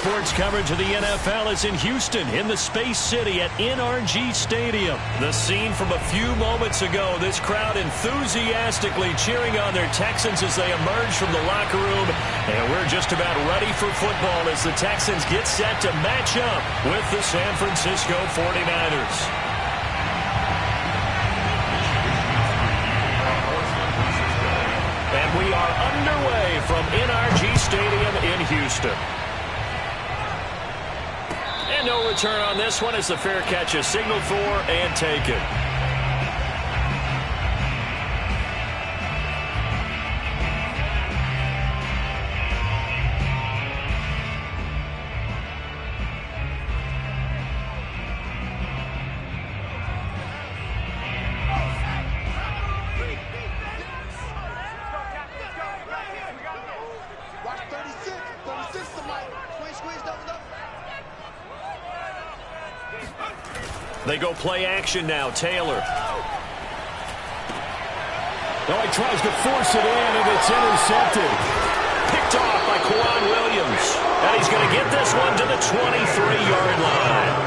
sports coverage of the NFL is in Houston, in the Space City at NRG Stadium. The scene from a few moments ago, this crowd enthusiastically cheering on their Texans as they emerge from the locker room. And we're just about ready for football as the Texans get set to match up with the San Francisco 49ers. And we are underway from NRG Stadium in Houston. And no return on this one as the fair catch is signaled for and taken. They go play action now. Taylor. Oh, he tries to force it in, and it's intercepted. Picked off by Quan Williams. And he's going to get this one to the 23-yard line.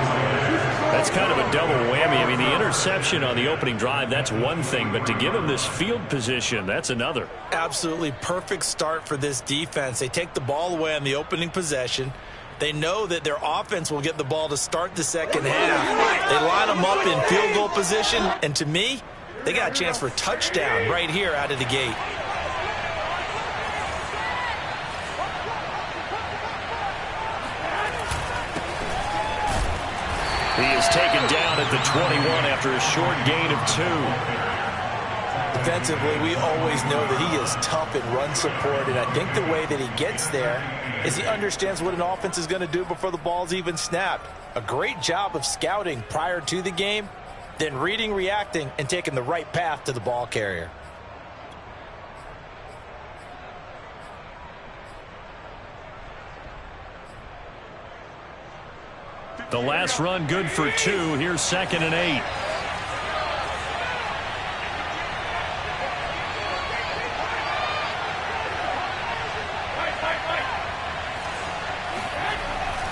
That's kind of a double whammy. I mean, the interception on the opening drive, that's one thing. But to give him this field position, that's another. Absolutely perfect start for this defense. They take the ball away on the opening possession. They know that their offense will get the ball to start the second half. They line them up in field goal position, and to me, they got a chance for a touchdown right here out of the gate. He is taken down at the 21 after a short gain of 2. Defensively, we always know that he is tough in run support, and I think the way that he gets there is he understands what an offense is going to do before the ball's even snapped. A great job of scouting prior to the game, then reading, reacting, and taking the right path to the ball carrier. The last run good for 2. Here's 2nd and 8.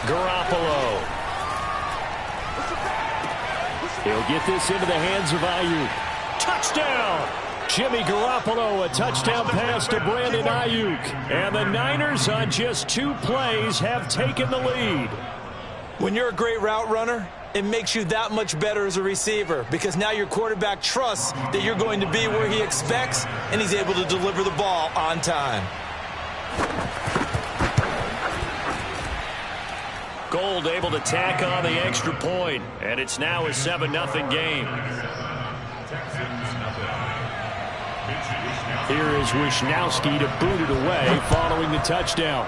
Garoppolo. He'll get this into the hands of Ayuk. Touchdown! Jimmy Garoppolo, a touchdown pass to Brandon Ayuk. And the Niners on just 2 plays have taken the lead. When you're a great route runner, it makes you that much better as a receiver because now your quarterback trusts that you're going to be where he expects, and he's able to deliver the ball on time. Gold able to tack on the extra point, and it's now a 7-0 game. Here is Wisnowski to boot it away following the touchdown.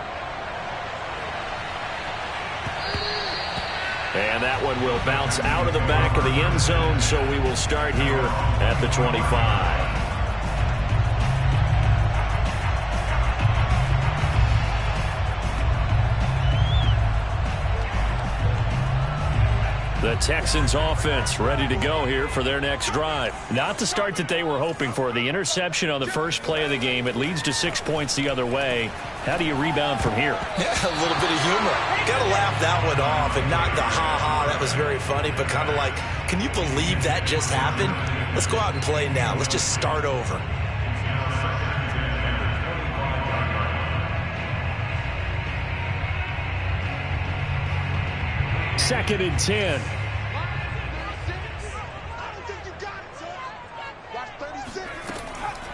And that one will bounce out of the back of the end zone, so we will start here at the 25. The Texans offense ready to go here for their next drive. Not the start that they were hoping for. The interception on the first play of the game. It leads to 6 points the other way. How do you rebound from here? Yeah, a little bit of humor. Got to laugh that one off and not the ha-ha. That was very funny, but kind of like, can you believe that just happened? Let's go out and play now. Let's just start over. Second and 10.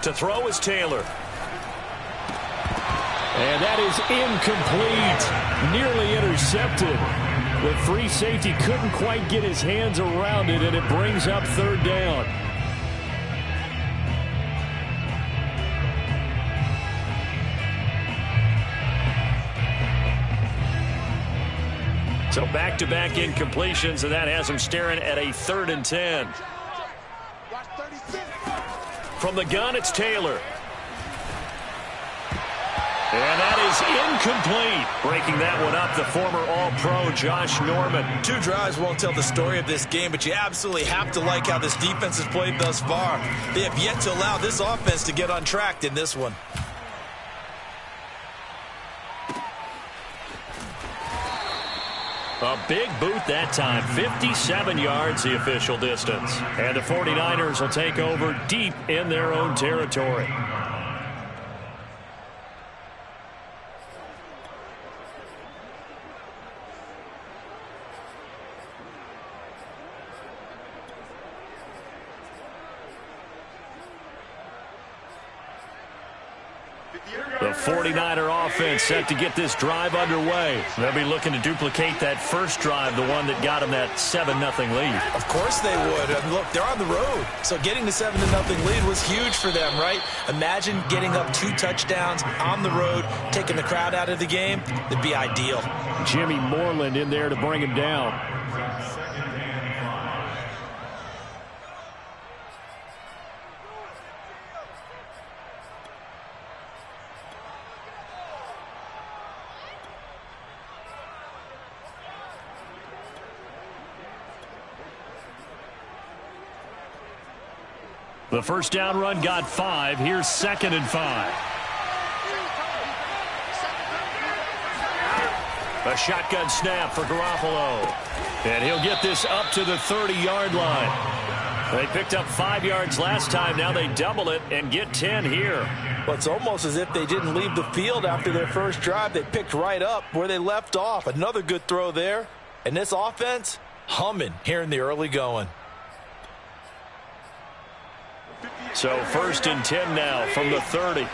To throw is Taylor. And that is incomplete. Nearly intercepted. The free safety couldn't quite get his hands around it, and it brings up 3rd down. So back-to-back incompletions, and that has him staring at a 3rd and 10. From the gun, it's Taylor. And that is incomplete. Breaking that one up, the former All-Pro Josh Norman. 2 drives won't tell the story of this game, but you absolutely have to like how this defense has played thus far. They have yet to allow this offense to get untracked in this one. A big boot that time. 57 yards the official distance. And the 49ers will take over deep in their own territory. The 49er offense set to get this drive underway. They'll be looking to duplicate that first drive, the one that got them that 7-0 lead. Of course they would. I mean, look, they're on the road. So getting the 7-0 lead was huge for them, right? Imagine getting up 2 touchdowns on the road, taking the crowd out of the game. It'd be ideal. Jimmy Moreland in there to bring him down. The first down run got 5. Here's 2nd and 5. A shotgun snap for Garoppolo. And he'll get this up to the 30-yard line. They picked up 5 yards last time. Now they double it and get 10 here. Well, it's almost as if they didn't leave the field after their first drive. They picked right up where they left off. Another good throw there. And this offense, humming here in the early going. So 1st and 10 now from the 30.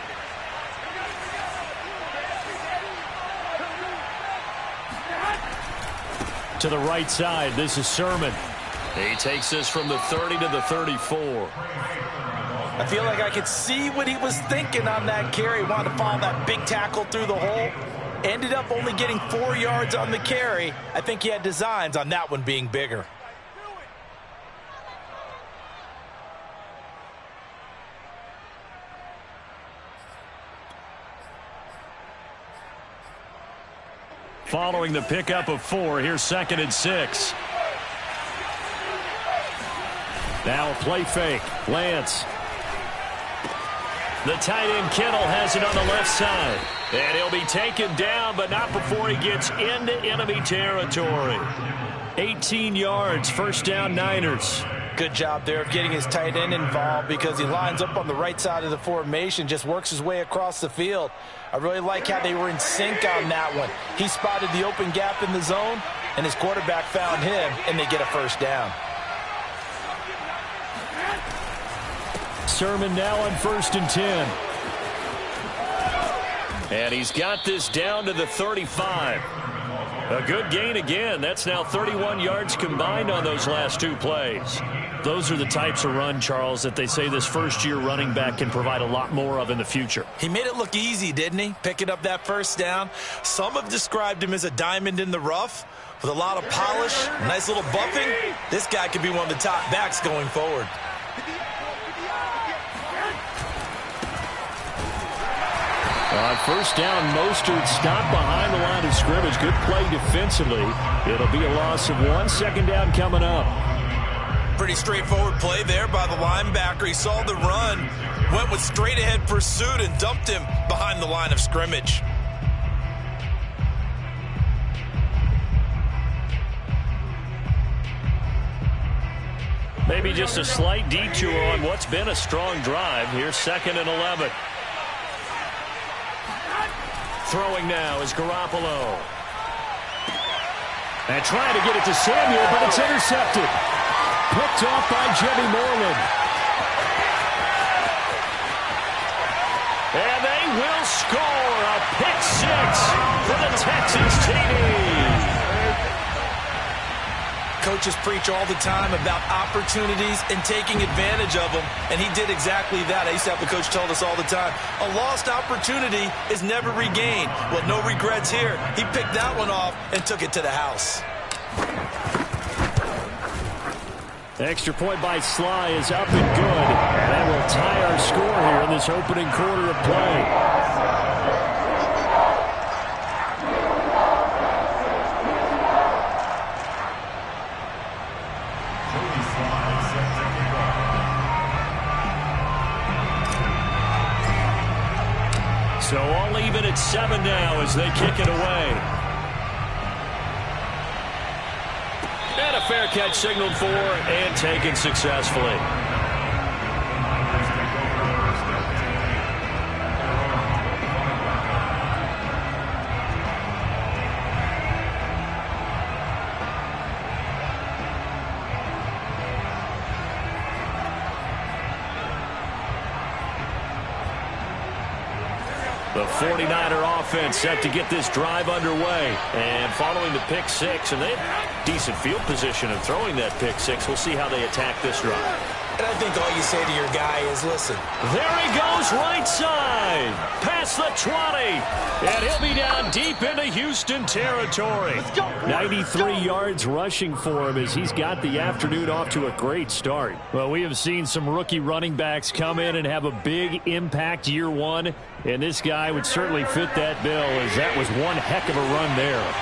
To the right side, this is Sermon. He takes this from the 30 to the 34. I feel like I could see what he was thinking on that carry. Wanted to follow that big tackle through the hole. Ended up only getting 4 yards on the carry. I think he had designs on that one being bigger. Following the pickup of 4, here's 2nd and 6. Now a play fake. Lance. The tight end Kittle has it on the left side. And he'll be taken down, but not before he gets into enemy territory. 18 yards, first down Niners. Good job there of getting his tight end involved because he lines up on the right side of the formation, just works his way across the field. I really like how they were in sync on that one. He spotted the open gap in the zone, and his quarterback found him, and they get a first down. Sermon now on 1st and 10. And he's got this down to the 35. A good gain again. That's now 31 yards combined on those last 2 plays. Those are the types of run, Charles, that they say this first-year running back can provide a lot more of in the future. He made it look easy, didn't he? Picking up that first down. Some have described him as a diamond in the rough with a lot of polish, nice little buffing. This guy could be one of the top backs going forward. On first down, Mostert stopped behind the line of scrimmage. Good play defensively. It'll be a loss of 1. 2nd down coming up. Pretty straightforward play there by the linebacker. He saw the run, went with straight-ahead pursuit, and dumped him behind the line of scrimmage. Maybe just a slight detour on what's been a strong drive. Here's 2nd and 11. Throwing now is Garoppolo. And trying to get it to Samuel, but it's intercepted. Picked off by Jimmy Moreland. And they will score a pick 6 for the Texans TD. Coaches preach all the time about opportunities and taking advantage of them, and he did exactly that. I used to have the coach tell us all the time, a lost opportunity is never regained. Well, no regrets here. He picked that one off and took it to the house. Extra point by Sly is up and good. And that will tie our score here in this opening quarter of play. So all even at 7 now as they kick it away. fair catch signaled for and taken successfully. The 49er offense set to get this drive underway. And following the pick six, and they have decent field position of throwing that pick six. We'll see how they attack this drive. And I think all you say to your guy is, listen. There he goes, right side. Past the 20. And he'll be down deep into Houston territory. 93 yards rushing for him as he's got the afternoon off to a great start. Well, we have seen some rookie running backs come in and have a big impact year one. And this guy would certainly fit that bill, as that was one heck of a run there.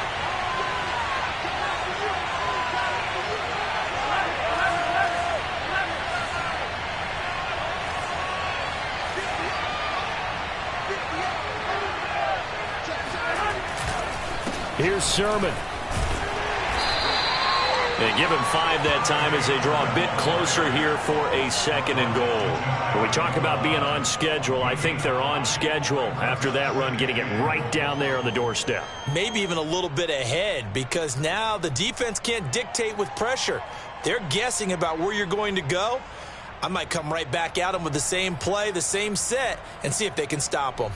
Here's Sermon. They give him 5 that time as they draw a bit closer here for a 2nd and goal. When we talk about being on schedule, I think they're on schedule after that run, getting it right down there on the doorstep. Maybe even a little bit ahead, because now the defense can't dictate with pressure. They're guessing about where you're going to go. I might come right back at them with the same play, the same set, and see if they can stop them.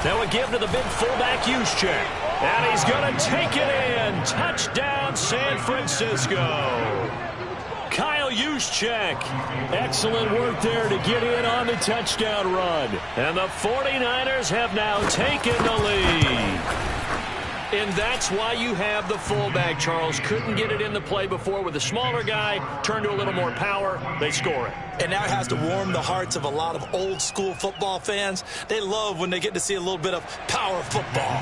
Now a give to the big fullback Juszczyk. And he's going to take it in. Touchdown, San Francisco. Kyle Juszczyk. Excellent work there to get in on the touchdown run. And the 49ers have now taken the lead. And that's why you have the fullback, Charles. Couldn't get it in the play before with a smaller guy. Turned to a little more power. They score it. And now it has to warm the hearts of a lot of old-school football fans. They love when they get to see a little bit of power football.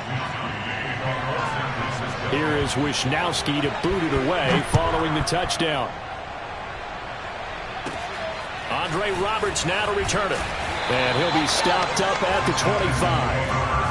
Here is Wisnowski to boot it away following the touchdown. Andre Roberts now to return it. And he'll be stopped up at the 25.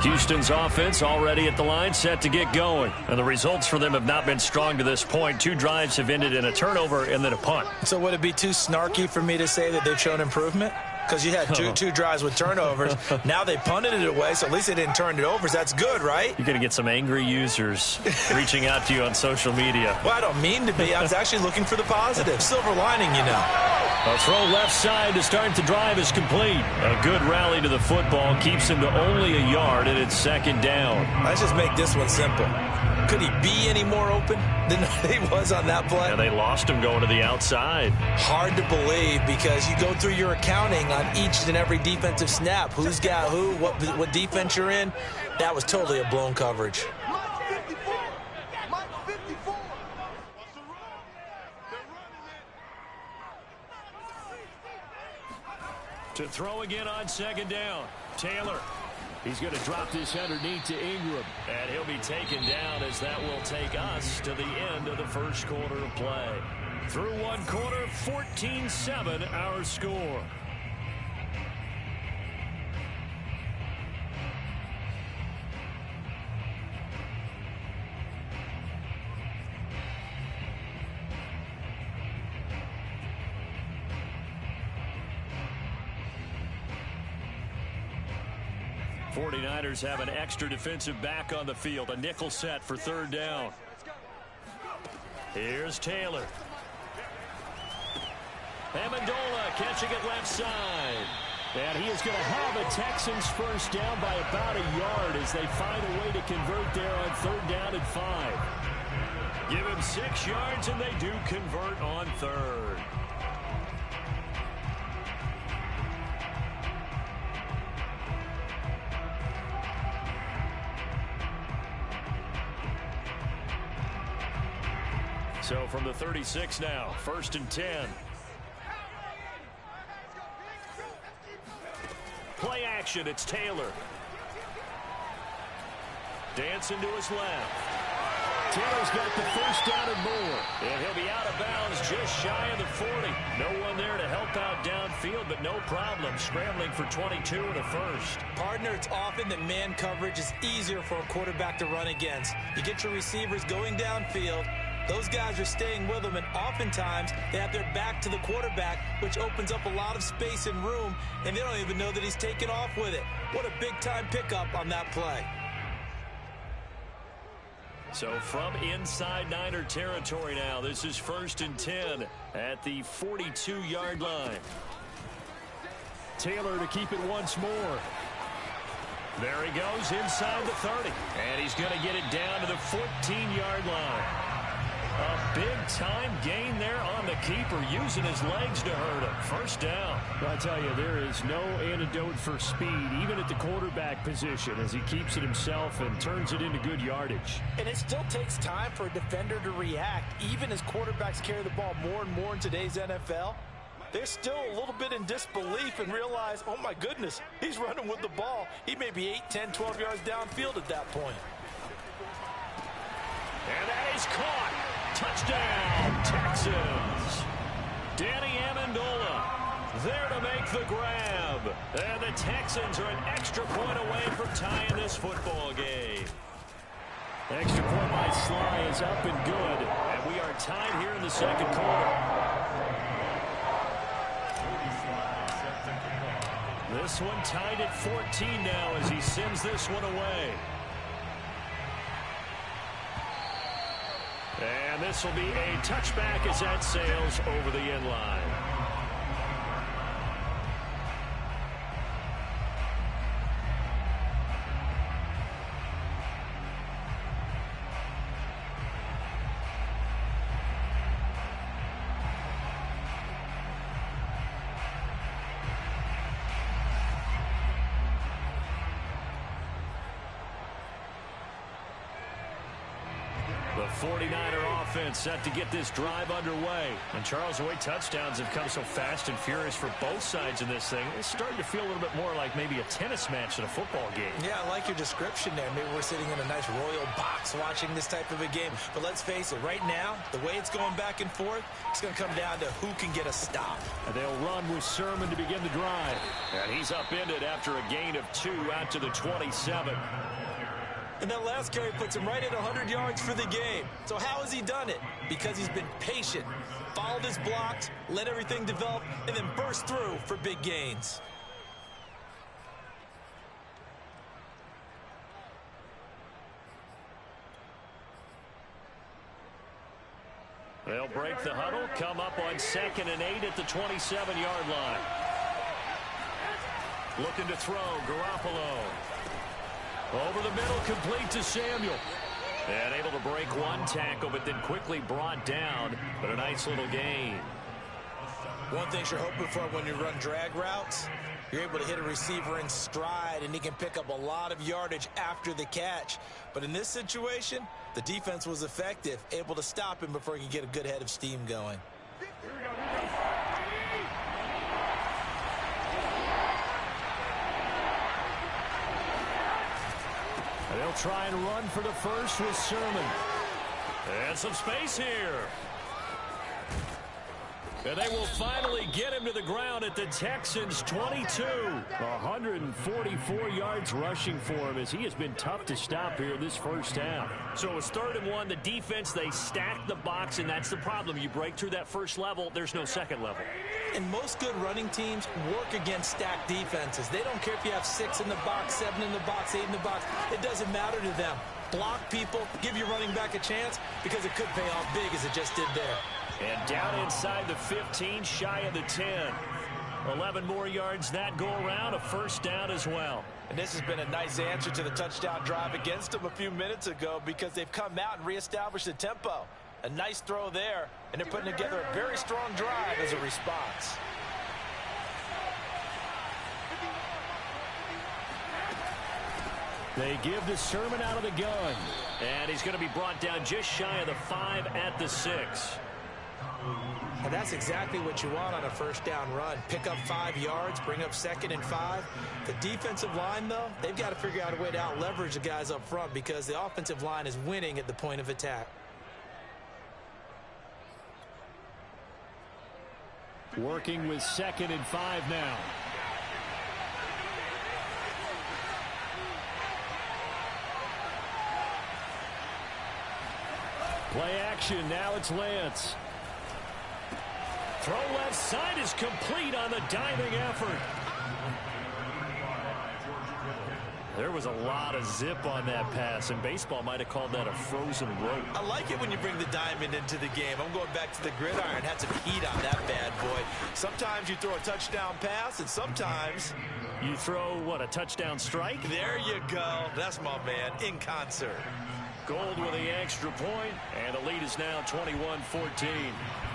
Houston's offense already at the line, set to get going. And the results for them have not been strong to this point. 2 drives have ended in a turnover and then a punt. So would it be too snarky for me to say that they've shown improvement? Because you had two drives with turnovers. Now they punted it away, so at least they didn't turn it over. So that's good, right? You're going to get some angry users reaching out to you on social media. Well, I don't mean to be. I was actually looking for the positive. Silver lining, you know. A throw left side to start the drive is complete. A good rally to the football keeps him to only a yard, and it's 2nd down. Let's just make this one simple. Could he be any more open than he was on that play? And they lost him going to the outside. Hard to believe, because you go through your accounting on each and every defensive snap. Who's got who, what defense you're in. That was totally a blown coverage. To throw again on 2nd down. Taylor. He's going to drop this underneath to Ingram. And he'll be taken down, as that will take us to the end of the first quarter of play. Through one quarter, 14-7 our score. '49ers have an extra defensive back on the field. A nickel set for 3rd down. Here's Taylor. Amendola catching it left side. And he is going to have a Texans first down by about a yard as they find a way to convert there on 3rd down and 5. Give him 6 yards, and they do convert on 3rd. So from the 36 now, 1st and 10. Play action. action. It's Taylor. Dancing to his left. Taylor's got the first down and more. And he'll be out of bounds just shy of the 40. No one there to help out downfield, but no problem scrambling for 22 and a first. Partner, it's often that man coverage is easier for a quarterback to run against. You get your receivers going downfield. Those guys are staying with them, and oftentimes they have their back to the quarterback, which opens up a lot of space and room, and they don't even know that he's taken off with it. What a big-time pickup on that play. So from inside Niner territory now, this is 1st and 10 at the 42-yard line. Taylor to keep it once more. There he goes inside the 30. And he's going to get it down to the 14-yard line. A big-time gain there on the keeper, using his legs to hurt him. First down. I tell you, there is no antidote for speed, even at the quarterback position, as he keeps it himself and turns it into good yardage. And it still takes time for a defender to react, even as quarterbacks carry the ball more and more in today's NFL. They're still a little bit in disbelief and realize, oh my goodness, he's running with the ball. He may be 8, 10, 12 yards downfield at that point. And that is caught. Touchdown, Texans. Danny Amendola there to make the grab. And the Texans are an extra point away from tying this football game. Extra point by Sly is up and good. And we are tied here in the second quarter. This one tied at 14 now as he sends this one away. And this will be a touchback as that sails over the end line. The 49er offense set to get this drive underway. And Charles, the way touchdowns have come so fast and furious for both sides in this thing, it's starting to feel a little bit more like maybe a tennis match in a football game. Yeah, I like your description there. Maybe we're sitting in a nice royal box watching this type of a game. But let's face it, right now, the way it's going back and forth, it's going to come down to who can get a stop. And they'll run with Sermon to begin the drive. And he's upended after a gain of 2 out to the 27. And that last carry puts him right at 100 yards for the game. So how has he done it? Because he's been patient, followed his blocks, let everything develop, and then burst through for big gains. They'll break the huddle, come up on 2nd and 8 at the 27-yard line. Looking to throw, Garoppolo. Over the middle, complete to Samuel. And able to break one tackle, but then quickly brought down. But a nice little gain. One thing you're hoping for when you run drag routes, you're able to hit a receiver in stride, and he can pick up a lot of yardage after the catch. But in this situation, the defense was effective, able to stop him before he could get a good head of steam going. They'll try and run for the first with Sermon. And some space here. And they will finally get him to the ground at the Texans' 22. 144 yards rushing for him as he has been tough to stop here this first half. So it was 3rd and 1. The defense, they stacked the box, and that's the problem. You break through that first level, there's no second level. And most good running teams work against stacked defenses. They don't care if you have 6 in the box, 7 in the box, 8 in the box. It doesn't matter to them. Block people, give your running back a chance, because it could pay off big as it just did there. And down inside the 15, shy of the 10. 11 more yards that go around, a first down as well. And this has been a nice answer to the touchdown drive against them a few minutes ago, because they've come out and reestablished the tempo. A nice throw there, and they're putting together a very strong drive as a response. They give the Sermon out of the gun. And he's going to be brought down just shy of the 5 at the 6. And that's exactly what you want on a first down run. Pick up 5 yards, bring up 2nd and 5. The defensive line, though, they've got to figure out a way to out-leverage the guys up front because the offensive line is winning at the point of attack. Working with 2nd and 5 now. Play action. Now it's Lance. Throw left side is complete on the diving effort. There was a lot of zip on that pass, and baseball might have called that a frozen rope. I like it when you bring the diamond into the game. I'm going back to the gridiron. Had some heat on that bad boy. Sometimes you throw a touchdown pass, and sometimes you throw, what, a touchdown strike? There you go. That's my man, in concert. Gold with the extra point, and the lead is now 21-14.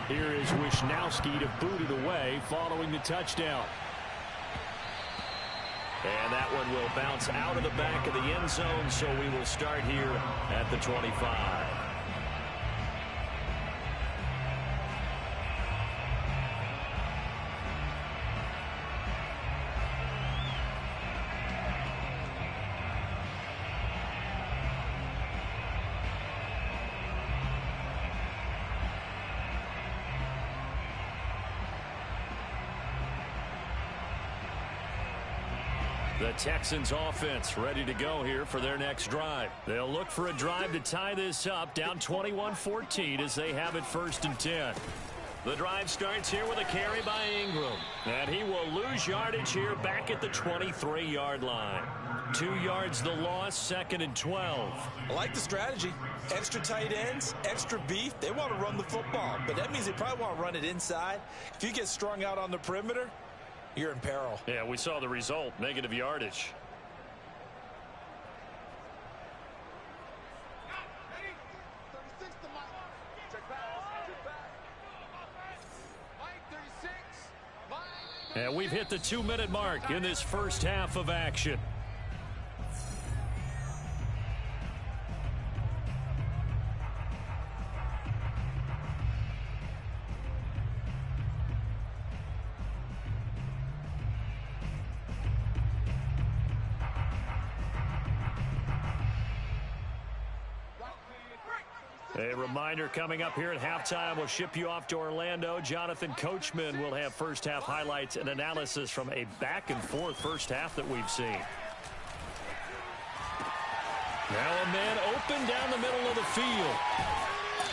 Here is Wisnowski to boot it away following the touchdown. And that one will bounce out of the back of the end zone, so we will start here at the 25. The Texans offense ready to go here for their next drive. They'll look for a drive to tie this up, down 21-14 as they have it 1st and 10. The drive starts here with a carry by Ingram. And he will lose yardage here back at the 23-yard line. 2 yards the loss, 2nd and 12. I like the strategy. Extra tight ends, extra beef. They want to run the football, but that means they probably want to run it inside. If you get strung out on the perimeter, you're in peril. Yeah, we saw the result, negative yardage. And we've hit the 2-minute mark in this first half of action. A reminder coming up here at halftime. We'll ship you off to Orlando. Jonathan Coachman will have first half highlights and analysis from a back-and-forth first half that we've seen. Now a man open down the middle of the field.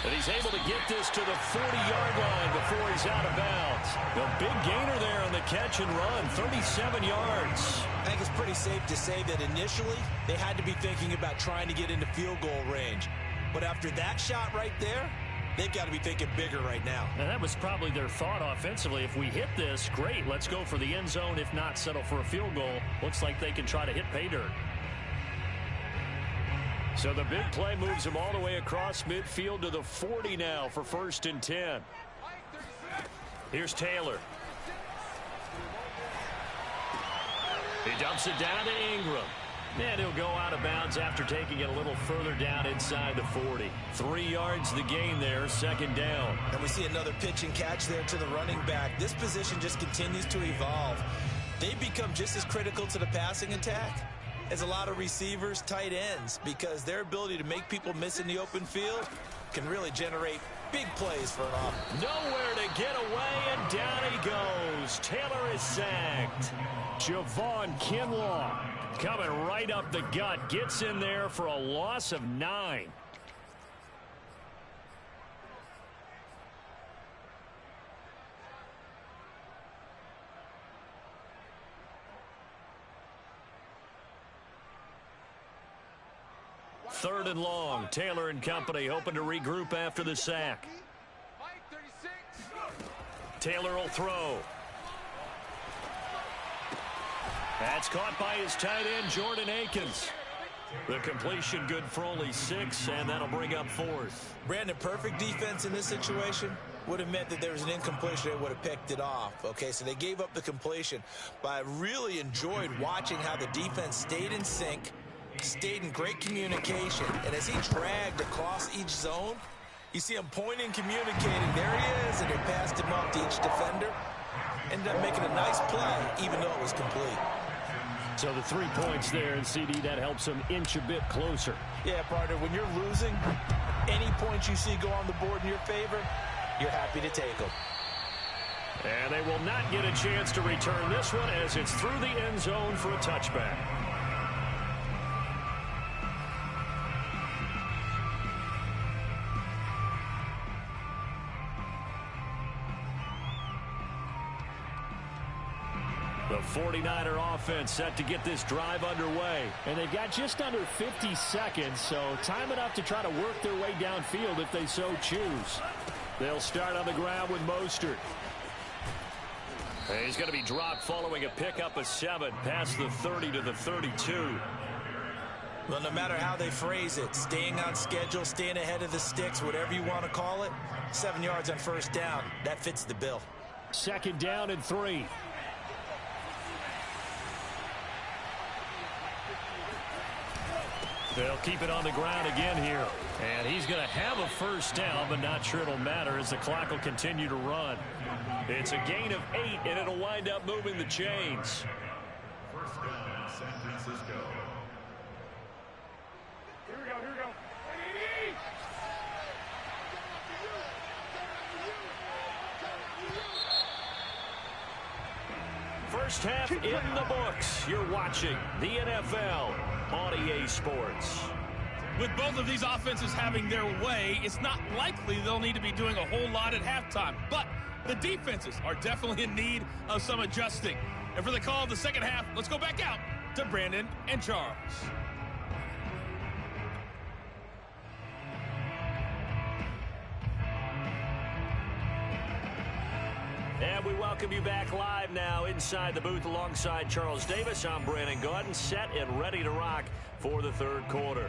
And he's able to get this to the 40-yard line before he's out of bounds. The big gainer there on the catch and run, 37 yards. I think it's pretty safe to say that initially they had to be thinking about trying to get into field goal range. But after that shot right there, they've got to be thinking bigger right now. And that was probably their thought offensively. If we hit this, great, let's go for the end zone. If not, settle for a field goal. Looks like they can try to hit pay dirt. So the big play moves him all the way across midfield to the 40 now for 1st and 10. Here's Taylor. He dumps it down to Ingram. And he'll go out of bounds after taking it a little further down inside the 40. 3 yards the gain there, 2nd down. And we see another pitch and catch there to the running back. This position just continues to evolve. They become just as critical to the passing attack as a lot of receivers, tight ends, because their ability to make people miss in the open field can really generate big plays for an offense. Nowhere to get away, and down he goes. Taylor is sacked. Javon Kinlaw coming right up the gut, gets in there for a loss of 9. Third and long. Taylor and company hoping to regroup after the sack. Taylor will throw. That's caught by his tight end, Jordan Akins. The completion good for only 6, and that'll bring up 4th. Brandon, perfect defense in this situation would have meant that there was an incompletion. They would have picked it off. Okay, so they gave up the completion. But I really enjoyed watching how the defense stayed in sync, stayed in great communication, and as he dragged across each zone, You see him pointing, communicating. There he is, and they passed him off to each defender. Ended up making a nice play, even though it was complete. So the 3 points there, and CD, that helps him inch a bit closer. Yeah, partner, when you're losing, any points you see go on the board in your favor, you're happy to take them. And they will not get a chance to return this one as it's through the end zone for a touchback. The 49er offense set to get this drive underway. And they've got just under 50 seconds, so time enough to try to work their way downfield if they so choose. They'll start on the ground with Mostert. He's going to be dropped following a pickup of 7 past the 30 to the 32. Well, no matter how they phrase it, staying on schedule, staying ahead of the sticks, whatever you want to call it, 7 yards on first down, that fits the bill. 2nd down and 3. They'll keep it on the ground again here. And he's going to have a first down, but not sure it'll matter as the clock will continue to run. It's a gain of 8, and it'll wind up moving the chains. First down, San Francisco. Here we go, here we go. First half in the books. You're watching the NFL on EA Sports. With both of these offenses having their way, it's not likely they'll need to be doing a whole lot at halftime. But the defenses are definitely in need of some adjusting. And for the call of the second half, let's go back out to Brandon and Charles. And we welcome you back live now inside the booth alongside Charles Davis. I'm Brandon Gaudin, set and ready to rock for the third quarter.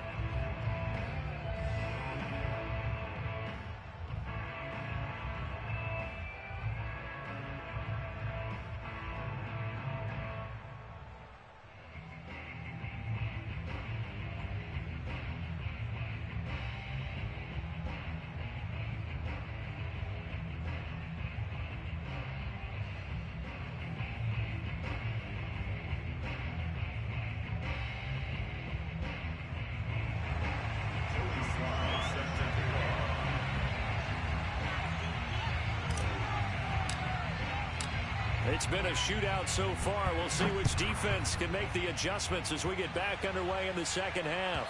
It's been a shootout so far. We'll see which defense can make the adjustments as we get back underway in the second half.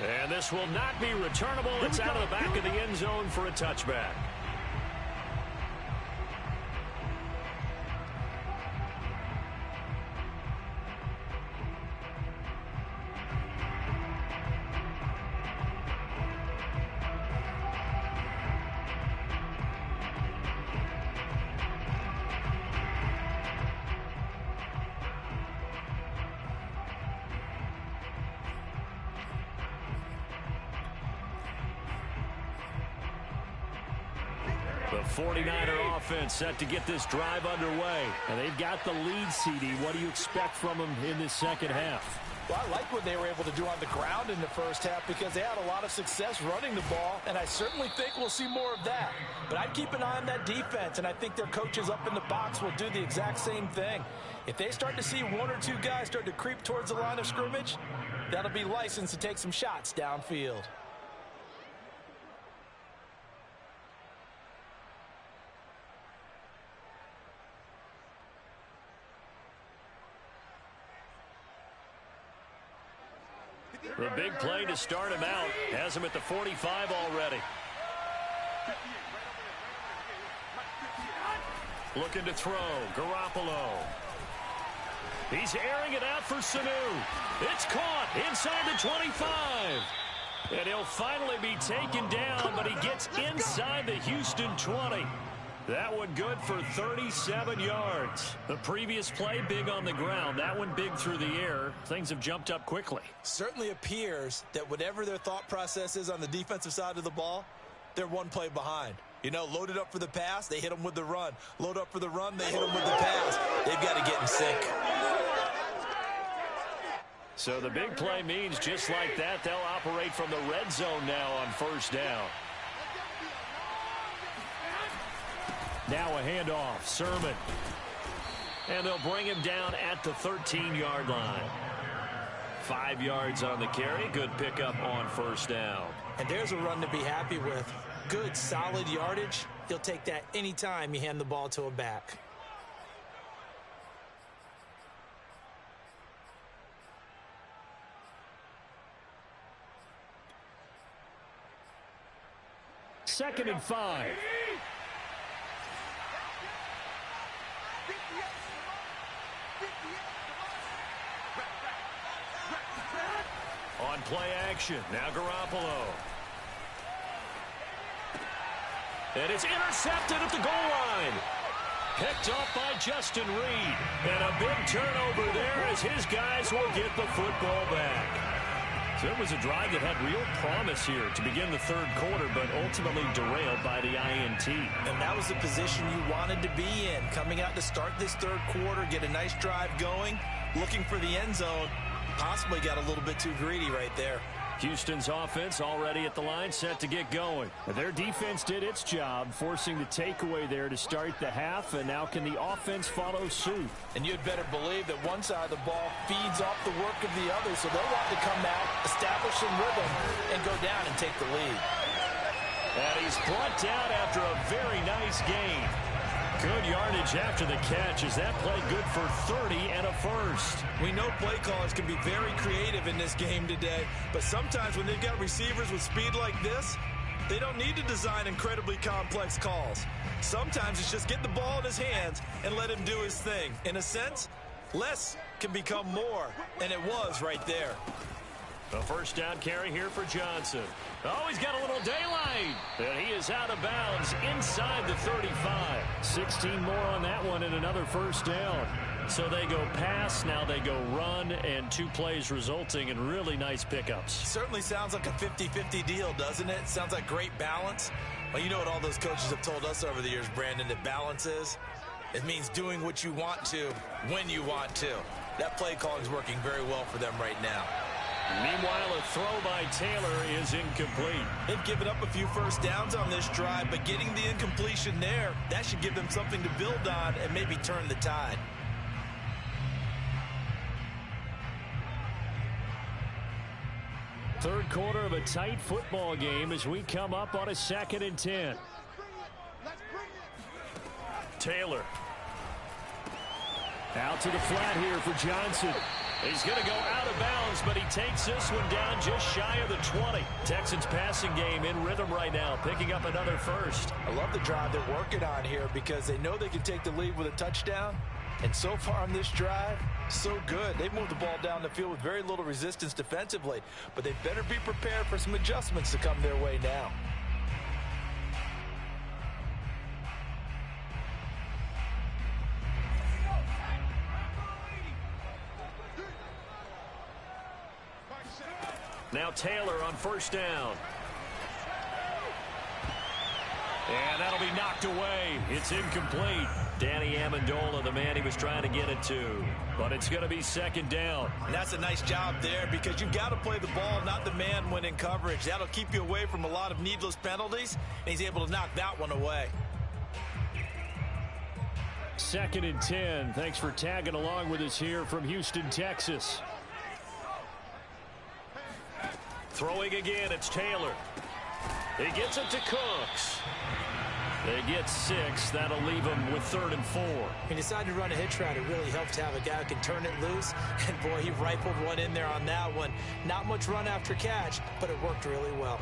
And this will not be returnable. It's out of the back of the end zone for a touchback. The 49er offense set to get this drive underway. And they've got the lead, CD. What do you expect from them in this second half? Well, I like what they were able to do on the ground in the first half because they had a lot of success running the ball, and I certainly think we'll see more of that. But I'd keep an eye on that defense, and I think their coaches up in the box will do the exact same thing. If they start to see 1 or 2 guys start to creep towards the line of scrimmage, that'll be license to take some shots downfield. The big play to start him out has him at the 45 already. Looking to throw, Garoppolo. He's airing it out for Sanu. It's caught inside the 25. And he'll finally be taken down, but he gets inside the Houston 20. That one good for 37 yards. The previous play, big on the ground. That one big through the air. Things have jumped up quickly. Certainly appears that whatever their thought process is on the defensive side of the ball, they're one play behind. You know, loaded up for the pass, they hit them with the run. Load up for the run, they hit them with the pass. They've got to get in sync. So the big play means just like that, they'll operate from the red zone now on first down. Now a handoff. Sermon. And they'll bring him down at the 13-yard line. 5 yards on the carry. Good pickup on first down. And there's a run to be happy with. Good, solid yardage. He'll take that anytime you hand the ball to a back. Second and 5. On play action, now Garoppolo. And it's intercepted at the goal line. Picked off by Justin Reed. And a big turnover there as his guys will get the football back. So it was a drive that had real promise here to begin the third quarter, but ultimately derailed by the INT. And that was the position you wanted to be in. Coming out to start this third quarter, get a nice drive going, looking for the end zone. Possibly got a little bit too greedy right there. Houston's offense already at the line, set to get going. Their defense did its job, forcing the takeaway there to start the half, and now can the offense follow suit? And you'd better believe that one side of the ball feeds off the work of the other, so they'll want to come out, establish some rhythm, and go down and take the lead. And he's brought down after a very nice gain. Good yardage after the catch as that play good for 30 and a first. We know play callers can be very creative in this game today, but sometimes when they've got receivers with speed like this, they don't need to design incredibly complex calls. Sometimes it's just get the ball in his hands and let him do his thing. In a sense, less can become more, and it was right there. A first down carry here for Johnson. Oh, he's got a little daylight. And he is out of bounds inside the 35. 16 more on that one and another first down. So they go pass, now they go run, and 2 plays resulting in really nice pickups. Certainly sounds like a 50-50 deal, doesn't it? Sounds like great balance. Well, you know what all those coaches have told us over the years, Brandon, that balance is? It means doing what you want to when you want to. That play calling is working very well for them right now. Meanwhile, a throw by Taylor is incomplete. They've given up a few first downs on this drive, but getting the incompletion there, that should give them something to build on and maybe turn the tide. Third quarter of a tight football game as we come up on a 2nd and 10. Taylor. Out to the flat here for Johnson. He's going to go out of bounds, but he takes this one down just shy of the 20. Texans passing game in rhythm right now, picking up another first. I love the drive they're working on here because they know they can take the lead with a touchdown. And so far on this drive, so good. They've moved the ball down the field with very little resistance defensively, but they better be prepared for some adjustments to come their way now. Now Taylor on first down. And that'll be knocked away. It's incomplete. Danny Amendola, the man he was trying to get it to. But it's going to be 2nd down. And that's a nice job there because you've got to play the ball, not the man when in coverage. That'll keep you away from a lot of needless penalties, and he's able to knock that one away. 2nd and 10. Thanks for tagging along with us here from Houston, Texas. Throwing again, it's Taylor. He gets it to Cooks. They get 6. That'll leave him with 3rd and 4. He decided to run a hitch route. It really helps to have a guy who can turn it loose. And, boy, he rifled one in there on that one. Not much run after catch, but it worked really well.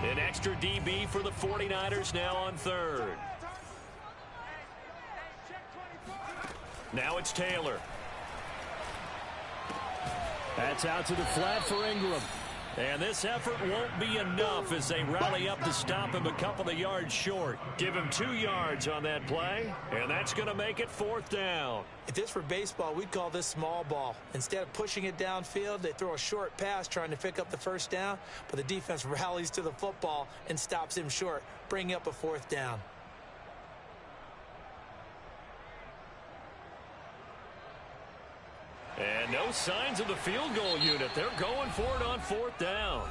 An extra DB for the 49ers now on 3rd. Now it's Taylor. That's out to the flat for Ingram. And this effort won't be enough as they rally up to stop him a couple of yards short. Give him 2 yards on that play, and that's going to make it 4th down. If this were baseball, we'd call this small ball. Instead of pushing it downfield, they throw a short pass trying to pick up the first down, but the defense rallies to the football and stops him short, bringing up a 4th down. And no signs of the field goal unit. They're going for it on 4th down.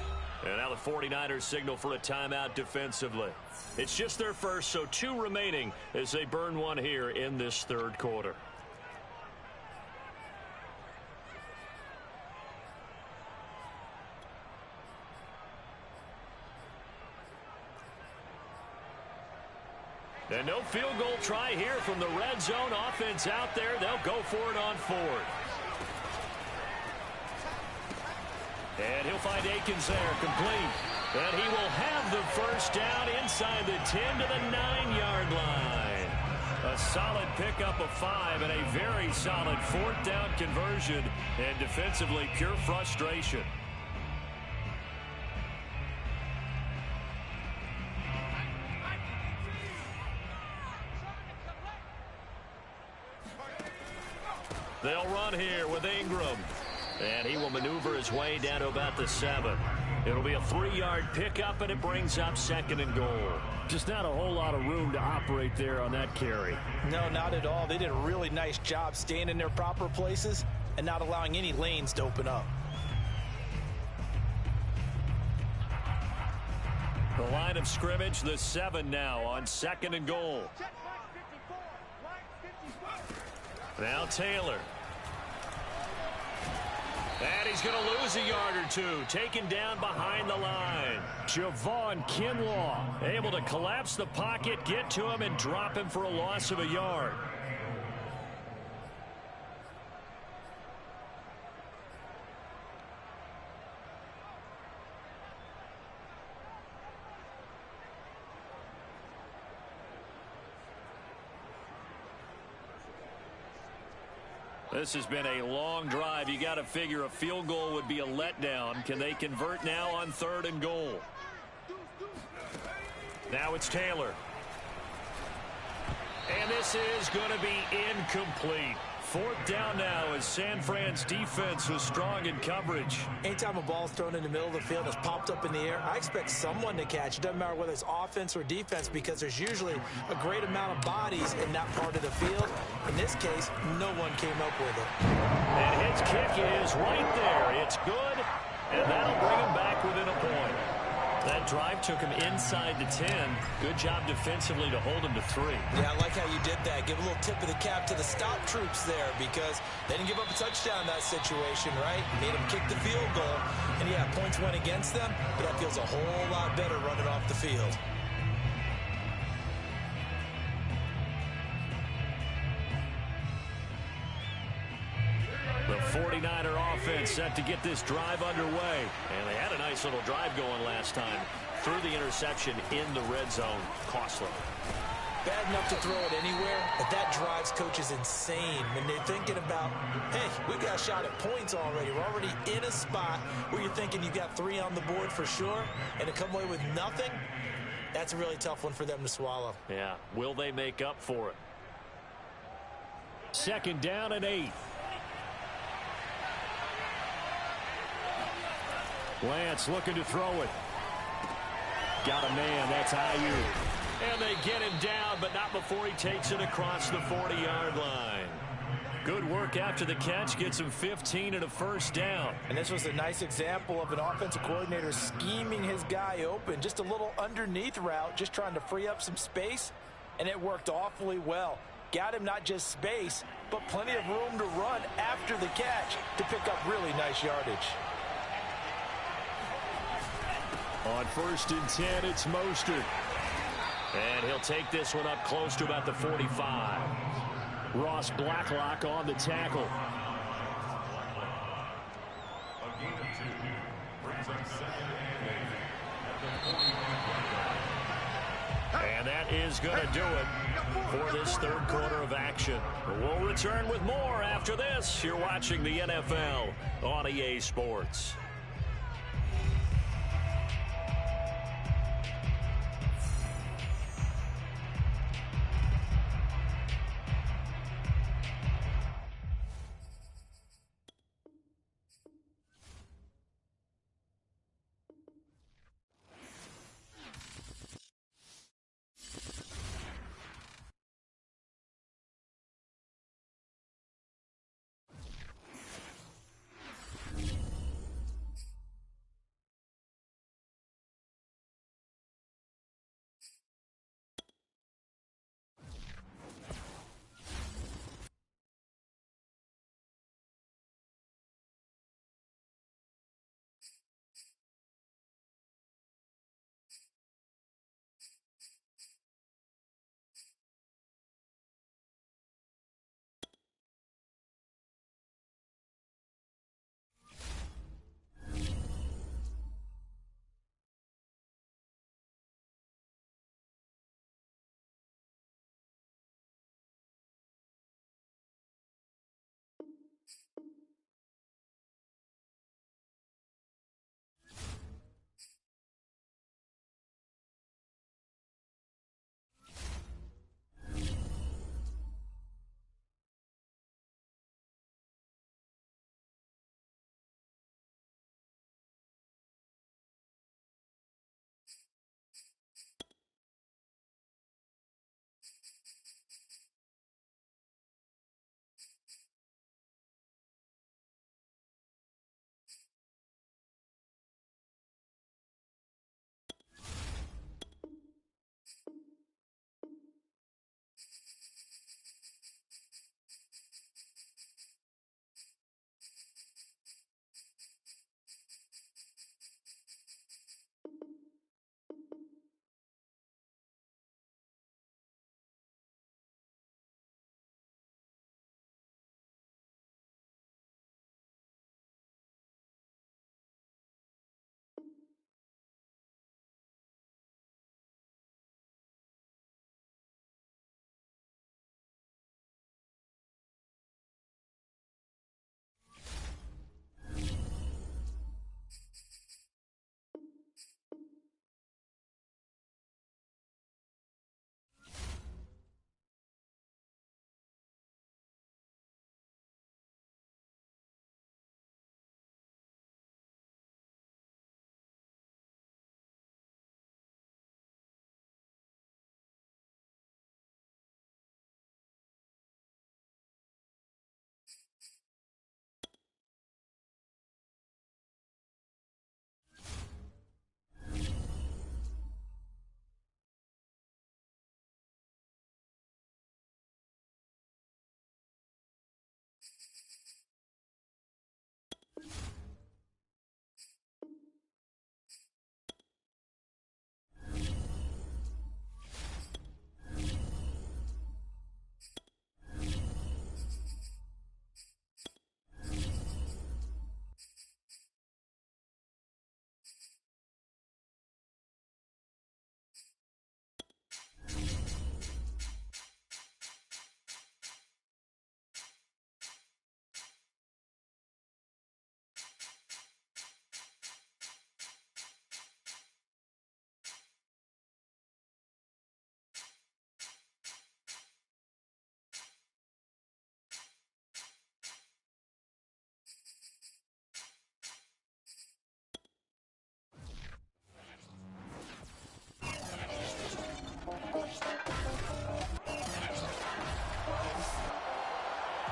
And now the 49ers signal for a timeout defensively. It's just their first, so 2 remaining as they burn one here in this third quarter. And no field goal try here from the red zone. Offense out there. They'll go for it on 4th. And he'll find Akins there, complete. And he will have the first down inside the 10 to the 9-yard line. A solid pickup of 5 and a very solid 4th down conversion. And defensively, pure frustration. They'll run here with Ingram. And he will maneuver his way down to about the 7. It'll be a 3-yard pickup, and it brings up 2nd and goal. Just not a whole lot of room to operate there on that carry. No, not at all. They did a really nice job staying in their proper places and not allowing any lanes to open up. The line of scrimmage, the 7 now on 2nd and goal. Now Taylor. And he's going to lose a yard or 2. Taken down behind the line. Javon Kinlaw able to collapse the pocket, get to him, and drop him for a loss of a yard. This has been a long drive. You got to figure a field goal would be a letdown. Can they convert now on 3rd and goal? Now it's Taylor. And this is going to be incomplete. 4th down now as San Fran's defense was strong in coverage. Anytime a ball's thrown in the middle of the field that's popped up in the air, I expect someone to catch. It doesn't matter whether it's offense or defense, because there's usually a great amount of bodies in that part of the field. In this case, no one came up with it. And his kick is right there. It's good, and that'll bring him back within a point. That drive took him inside the 10. Good job defensively to hold him to 3. Yeah, I like how you did that. Give a little tip of the cap to the stop troops there, because they didn't give up a touchdown in that situation, right? Made them kick the field goal. And, yeah, points went against them, but that feels a whole lot better running off the field. The 49er offense set to get this drive underway. And they had a nice little drive going last time. Threw the interception in the red zone. Costly. Bad enough to throw it anywhere, but that drives coaches insane when they're thinking about, hey, we've got a shot at points already. We're already in a spot where you're thinking you've got 3 on the board for sure, and to come away with nothing, that's a really tough one for them to swallow. Yeah, will they make up for it? 2nd down and 8. Lance looking to throw it. Got a man. That's Ayuk. And they get him down, but not before he takes it across the 40-yard line. Good work after the catch. Gets him 15 and a first down. And this was a nice example of an offensive coordinator scheming his guy open. Just a little underneath route, just trying to free up some space, and it worked awfully well. Got him not just space, but plenty of room to run after the catch to pick up really nice yardage. On 1st and 10, it's Mostert. And he'll take this one up close to about the 45. Ross Blacklock on the tackle. A gain of 2 brings up 2nd and 8. And that is going to do it for this third quarter of action. We'll return with more after this. You're watching the NFL on EA Sports.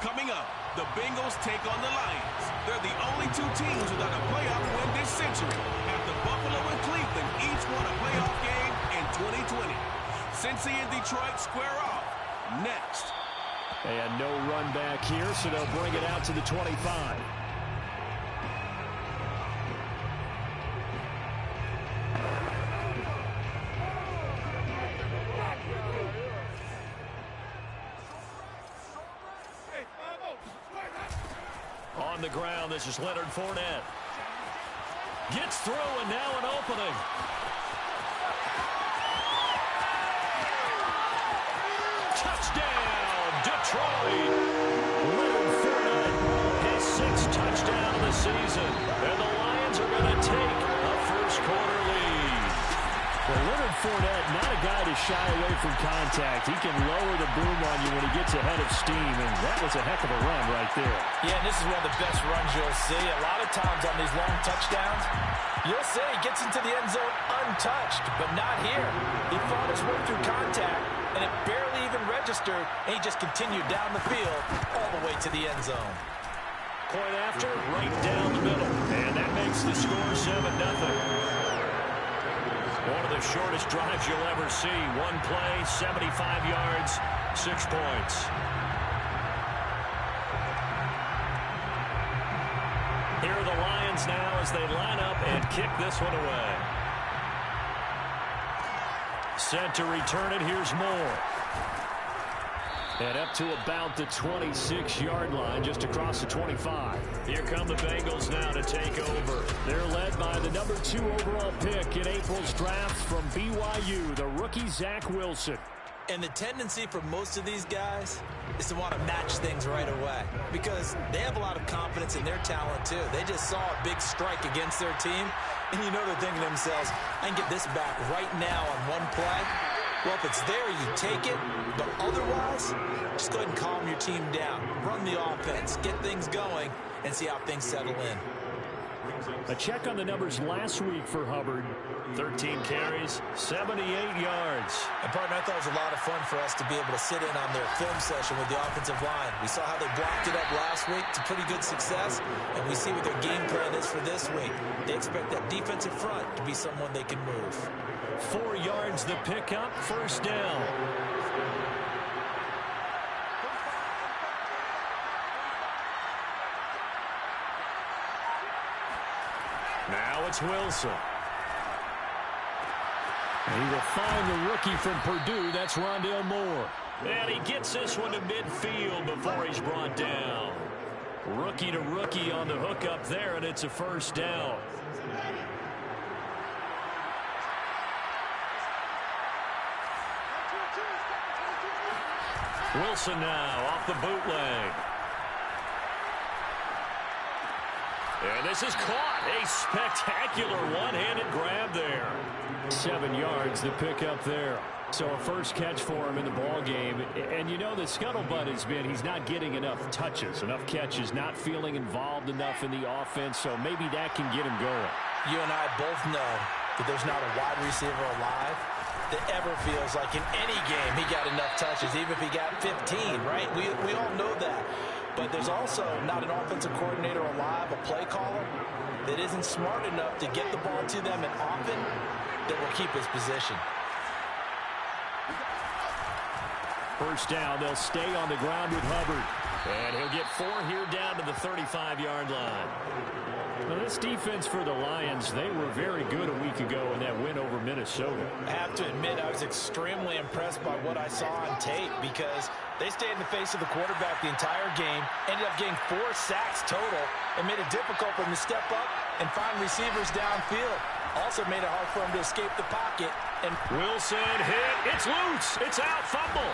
Coming up, the Bengals take on the Lions. They're the only two teams without a playoff win this century, after Buffalo and Cleveland each won a playoff game in 2020. Cincy and Detroit square off next. And no run back here, so they'll bring it out to the 25. On the ground, this is Leonard Fournette. Gets through, and now an opening. Touchdown, Detroit. Leonard Fournette, his 6th touchdown of the season. And the Lions are going to take a first-quarter lead. Well, Leonard Fournette, not a guy to shy away from contact. He can lower the boom on you when he gets ahead of steam, and that was a heck of a run right there. Yeah, and this is one of the best runs you'll see. A lot of times on these long touchdowns, you'll say he gets into the end zone untouched, but not here. He fought his way through contact, and it barely even registered, and he just continued down the field all the way to the end zone. Point after, right down the middle, and that makes the score 7-0. One of the shortest drives you'll ever see. One play, 75 yards, 6 points. Here are the Lions now as they line up and kick this one away. Set to return it. Here's Moore. And up to about the 26-yard line, just across the 25. Here come the Bengals now to take over. They're led by the number 2 overall pick in April's draft from BYU, the rookie Zach Wilson. And the tendency for most of these guys is to want to match things right away because they have a lot of confidence in their talent, too. They just saw a big strike against their team, and you know they're thinking to themselves, I can get this back right now on one play. Well, if it's there, you take it. But otherwise, just go ahead and calm your team down. Run the offense, get things going, and see how things settle in. A check on the numbers last week for Hubbard. 13 carries, 78 yards. And, partner, I thought it was a lot of fun for us to be able to sit in on their film session with the offensive line. We saw how they blocked it up last week to pretty good success, and we see what their game plan is for this week. They expect that defensive front to be someone they can move. 4 yards the pickup, first down. Now it's Wilson. And he will find the rookie from Purdue. That's Rondale Moore. And he gets this one to midfield before he's brought down. Rookie to rookie on the hook up there, and it's a first down. Wilson now off the bootleg. And this is caught. A spectacular one-handed grab there. 7 yards, the pickup there. So a first catch for him in the ball game. And you know the scuttlebutt has been he's not getting enough touches, enough catches, not feeling involved enough in the offense. So maybe that can get him going. You and I both know that there's not a wide receiver alive that ever feels like in any game he got enough touches, even if he got 15, right? We all know that. But there's also not an offensive coordinator alive, a play caller, that isn't smart enough to get the ball to them and often that will keep his position. First down, they'll stay on the ground with Hubbard. And he'll get 4 here down to the 35-yard line. Now, this defense for the Lions, they were very good a week ago in that win over Minnesota. I have to admit, I was extremely impressed by what I saw on tape because they stayed in the face of the quarterback the entire game, ended up getting 4 sacks total, and made it difficult for him to step up and find receivers downfield. Also made it hard for him to escape the pocket. And Wilson hit. It's loose. It's out. Fumble.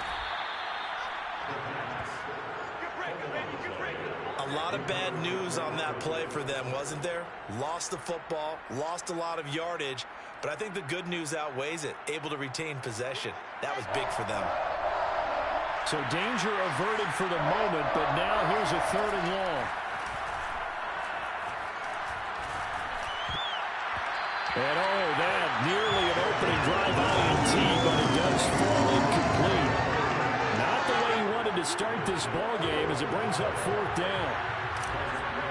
A lot of bad news on that play for them, wasn't there? Lost the football, lost a lot of yardage, but I think the good news outweighs it. Able to retain possession. That was big for them. So danger averted for the moment, but now here's a 3rd and long. And oh, that nearly an opening drive INT, but it does fall incomplete. Not the way he wanted to to start this ball game as it brings up 4th down.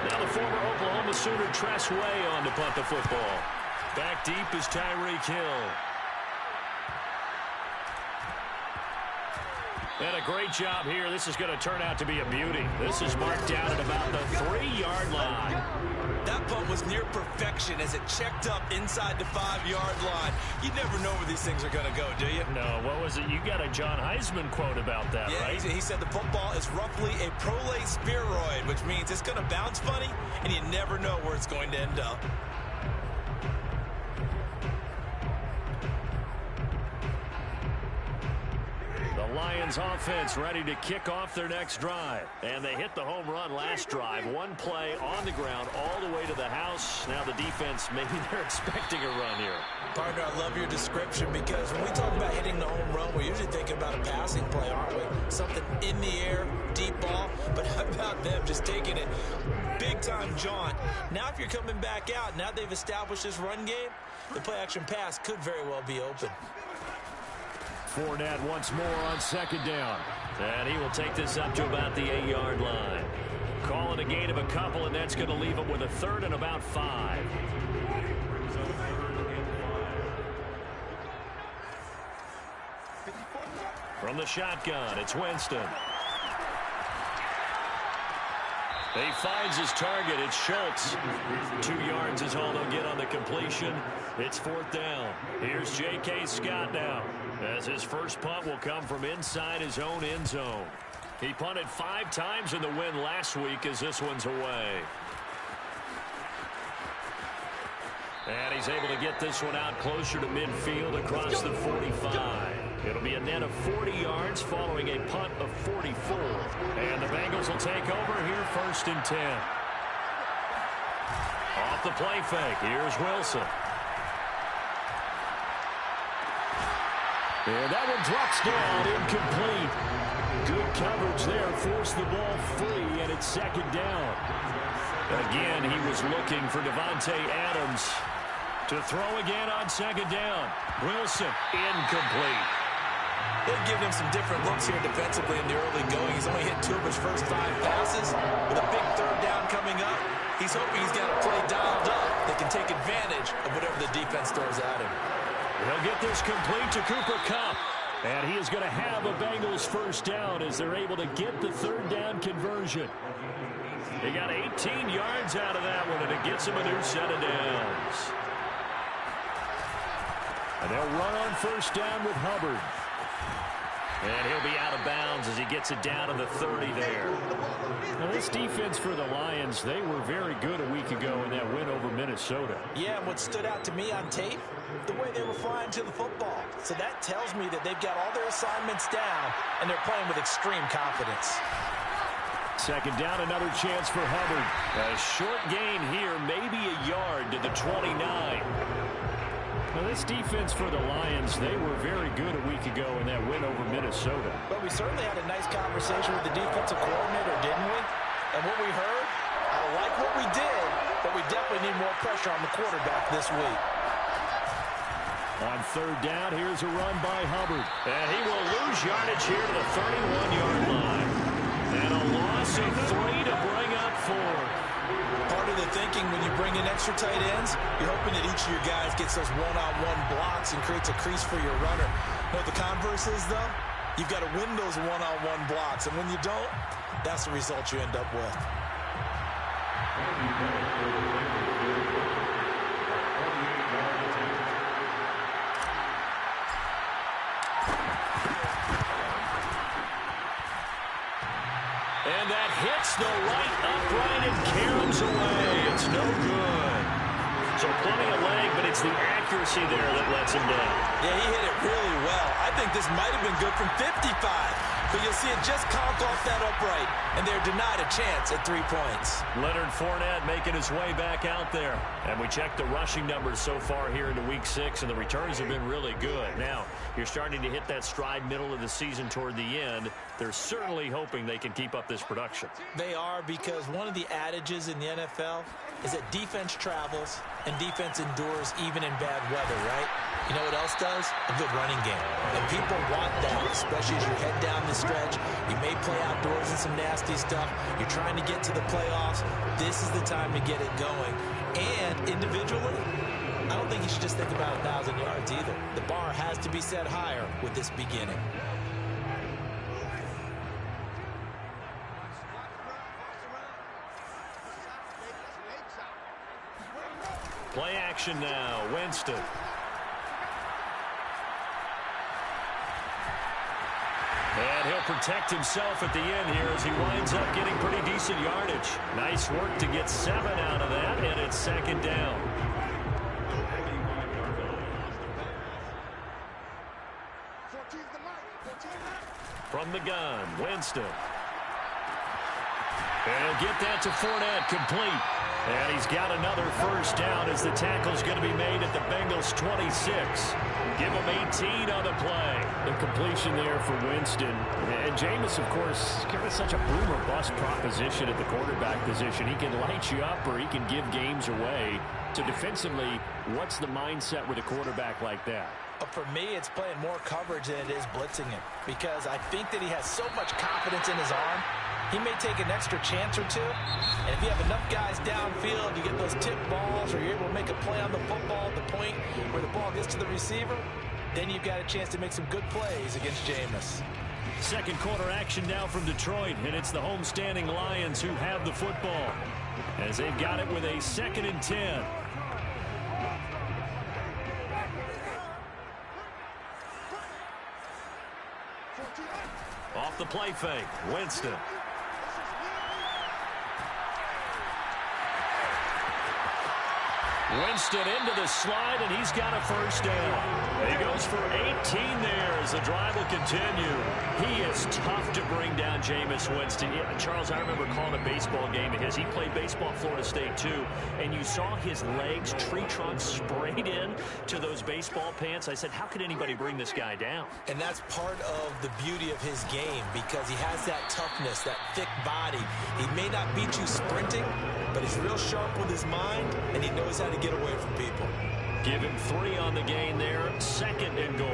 Now the former Oklahoma Sooner Tress Way on to punt the football. Back deep is Tyreek Hill. And a great job here. This is going to turn out to be a beauty. This is marked down at about the 3-yard line. That punt was near perfection as it checked up inside the 5-yard line. You never know where these things are going to go, do you? No, what was it? You got a John Heisman quote about that, right? He said the football is roughly a prolate spheroid, which means it's going to bounce funny, and you never know where it's going to end up. The Lions offense ready to kick off their next drive. And they hit the home run last drive. One play on the ground all the way to the house. Now the defense, maybe they're expecting a run here. Partner, I love your description because when we talk about hitting the home run, we're usually thinking about a passing play, aren't we? Something in the air, deep ball. But how about them just taking it big-time jaunt? Now if you're coming back out, now they've established this run game, the play-action pass could very well be open. Fournette once more on 2nd down. And he will take this up to about the 8-yard line. Calling a gain of a couple, and that's going to leave him with a 3rd and about 5. From the shotgun, it's Winston. He finds his target. It's Schultz. 2 yards is all they'll get on the completion. It's 4th down. Here's J.K. Scott now, as his first punt will come from inside his own end zone. He punted 5 times in the win last week as this one's away. And he's able to get this one out closer to midfield across the 45. It'll be a net of 40 yards following a punt of 44. And the Bengals will take over here 1st and 10. Off the play fake, here's Wilson. And that one drops down, incomplete. Good coverage there, forced the ball free, and it's 2nd down. Again, he was looking for Devontae Adams to throw again on 2nd down. Wilson, incomplete. They've given him some different looks here defensively in the early going. He's only hit 2 of his first 5 passes. With a big 3rd down coming up, he's hoping he's got a play dialed up that can take advantage of whatever the defense throws at him. They'll get this complete to Cooper Kupp. And he is going to have a Bengals 1st down as they're able to get the 3rd down conversion. They got 18 yards out of that one, and it gets him a new set of downs. And they'll run on 1st down with Hubbard. And he'll be out of bounds as he gets it down to the 30 there. Now this defense for the Lions, they were very good a week ago in that win over Minnesota. Yeah, and what stood out to me on tape, the way they were flying to the football. So that tells me that they've got all their assignments down, and they're playing with extreme confidence. 2nd down, another chance for Hubbard. A short gain here, maybe a yard to the 29. Now this defense for the Lions, they were very good a week ago in that win over Minnesota. But we certainly had a nice conversation with the defensive coordinator, didn't we? And what we heard, I like what we did, but we definitely need more pressure on the quarterback this week. On 3rd down, here's a run by Hubbard. And he will lose yardage here to the 31-yard line. And a loss of 3 to bring up 4. Part of the thinking when you bring in extra tight ends, you're hoping that each of your guys gets those one-on-one blocks and creates a crease for your runner. You know what the converse is, though? You've got to win those one-on-one blocks, and when you don't, that's the result you end up with. And that hits the right upright and caroms away. It's no good. So plenty of leg, but it's the accuracy there that lets him down. Yeah, he hit it really well. I think this might have been good from 55. But you'll see it just conk off that upright, and they're denied a chance at 3 points. Leonard Fournette making his way back out there. And we checked the rushing numbers so far here into Week 6, and the returns have been really good. Now, you're starting to hit that stride middle of the season toward the end. They're certainly hoping they can keep up this production. They are, because one of the adages in the NFL is that defense travels and defense endures even in bad weather, right? You know what else does? A good running game. And people want that, especially as you head down the stretch. You may play outdoors in some nasty stuff. You're trying to get to the playoffs. This is the time to get it going. And individually, I don't think you should just think about 1,000 yards either. The bar has to be set higher with this beginning. Play action now, Winston. And he'll protect himself at the end here as he winds up getting pretty decent yardage. Nice work to get 7 out of that, and it's second down. From the gun, Winston. And he'll get that to Fournette, complete. And he's got another first down as the tackle's going to be made at the Bengals 26. Give him 18 on the play. The completion there for Winston. And Jameis, of course, kind of such a boom or bust proposition at the quarterback position. He can light you up or he can give games away. So defensively, what's the mindset with a quarterback like that? For me, it's playing more coverage than it is blitzing him, because I think that he has so much confidence in his arm. He may take an extra chance or two, and if you have enough guys downfield, you get those tip balls, or you're able to make a play on the football at the point where the ball gets to the receiver, then you've got a chance to make some good plays against Jameis. Second quarter action now from Detroit, and it's the homestanding Lions who have the football as they've got it with a 2nd and 10. Off the play fake, Winston. Winston into the slide, and he's got a first down. He goes for 18 there as the drive will continue. He is tough to bring down, Jameis Winston. Yeah, Charles, I remember calling a baseball game of his. He played baseball at Florida State, too, and you saw his legs, tree trunks sprayed in to those baseball pants. I said, how could anybody bring this guy down? And that's part of the beauty of his game, because he has that toughness, that thick body. He may not beat you sprinting, but he's real sharp with his mind, and he knows how to get away from people. Give him 3 on the gain there, 2nd and goal.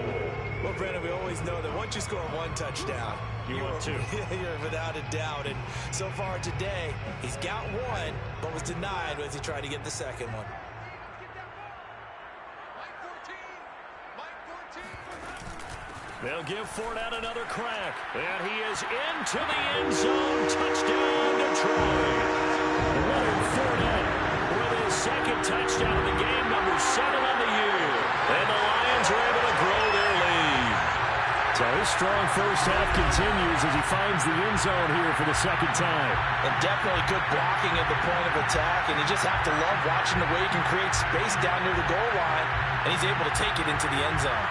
Well, Brandon, we always know that once you score 1 touchdown, you want 2. You're without a doubt. And so far today, he's got 1, but was denied as he tried to get the second one. They'll give Fournette another crack. And he is into the end zone. Touchdown, Detroit. Leonard Fournette with his 2nd touchdown of the game, number 7 on the year. And the Lions are able to grow their lead. So his strong first half continues as he finds the end zone here for the 2nd time. And definitely good blocking at the point of attack. And you just have to love watching the way he can create space down near the goal line. And he's able to take it into the end zone.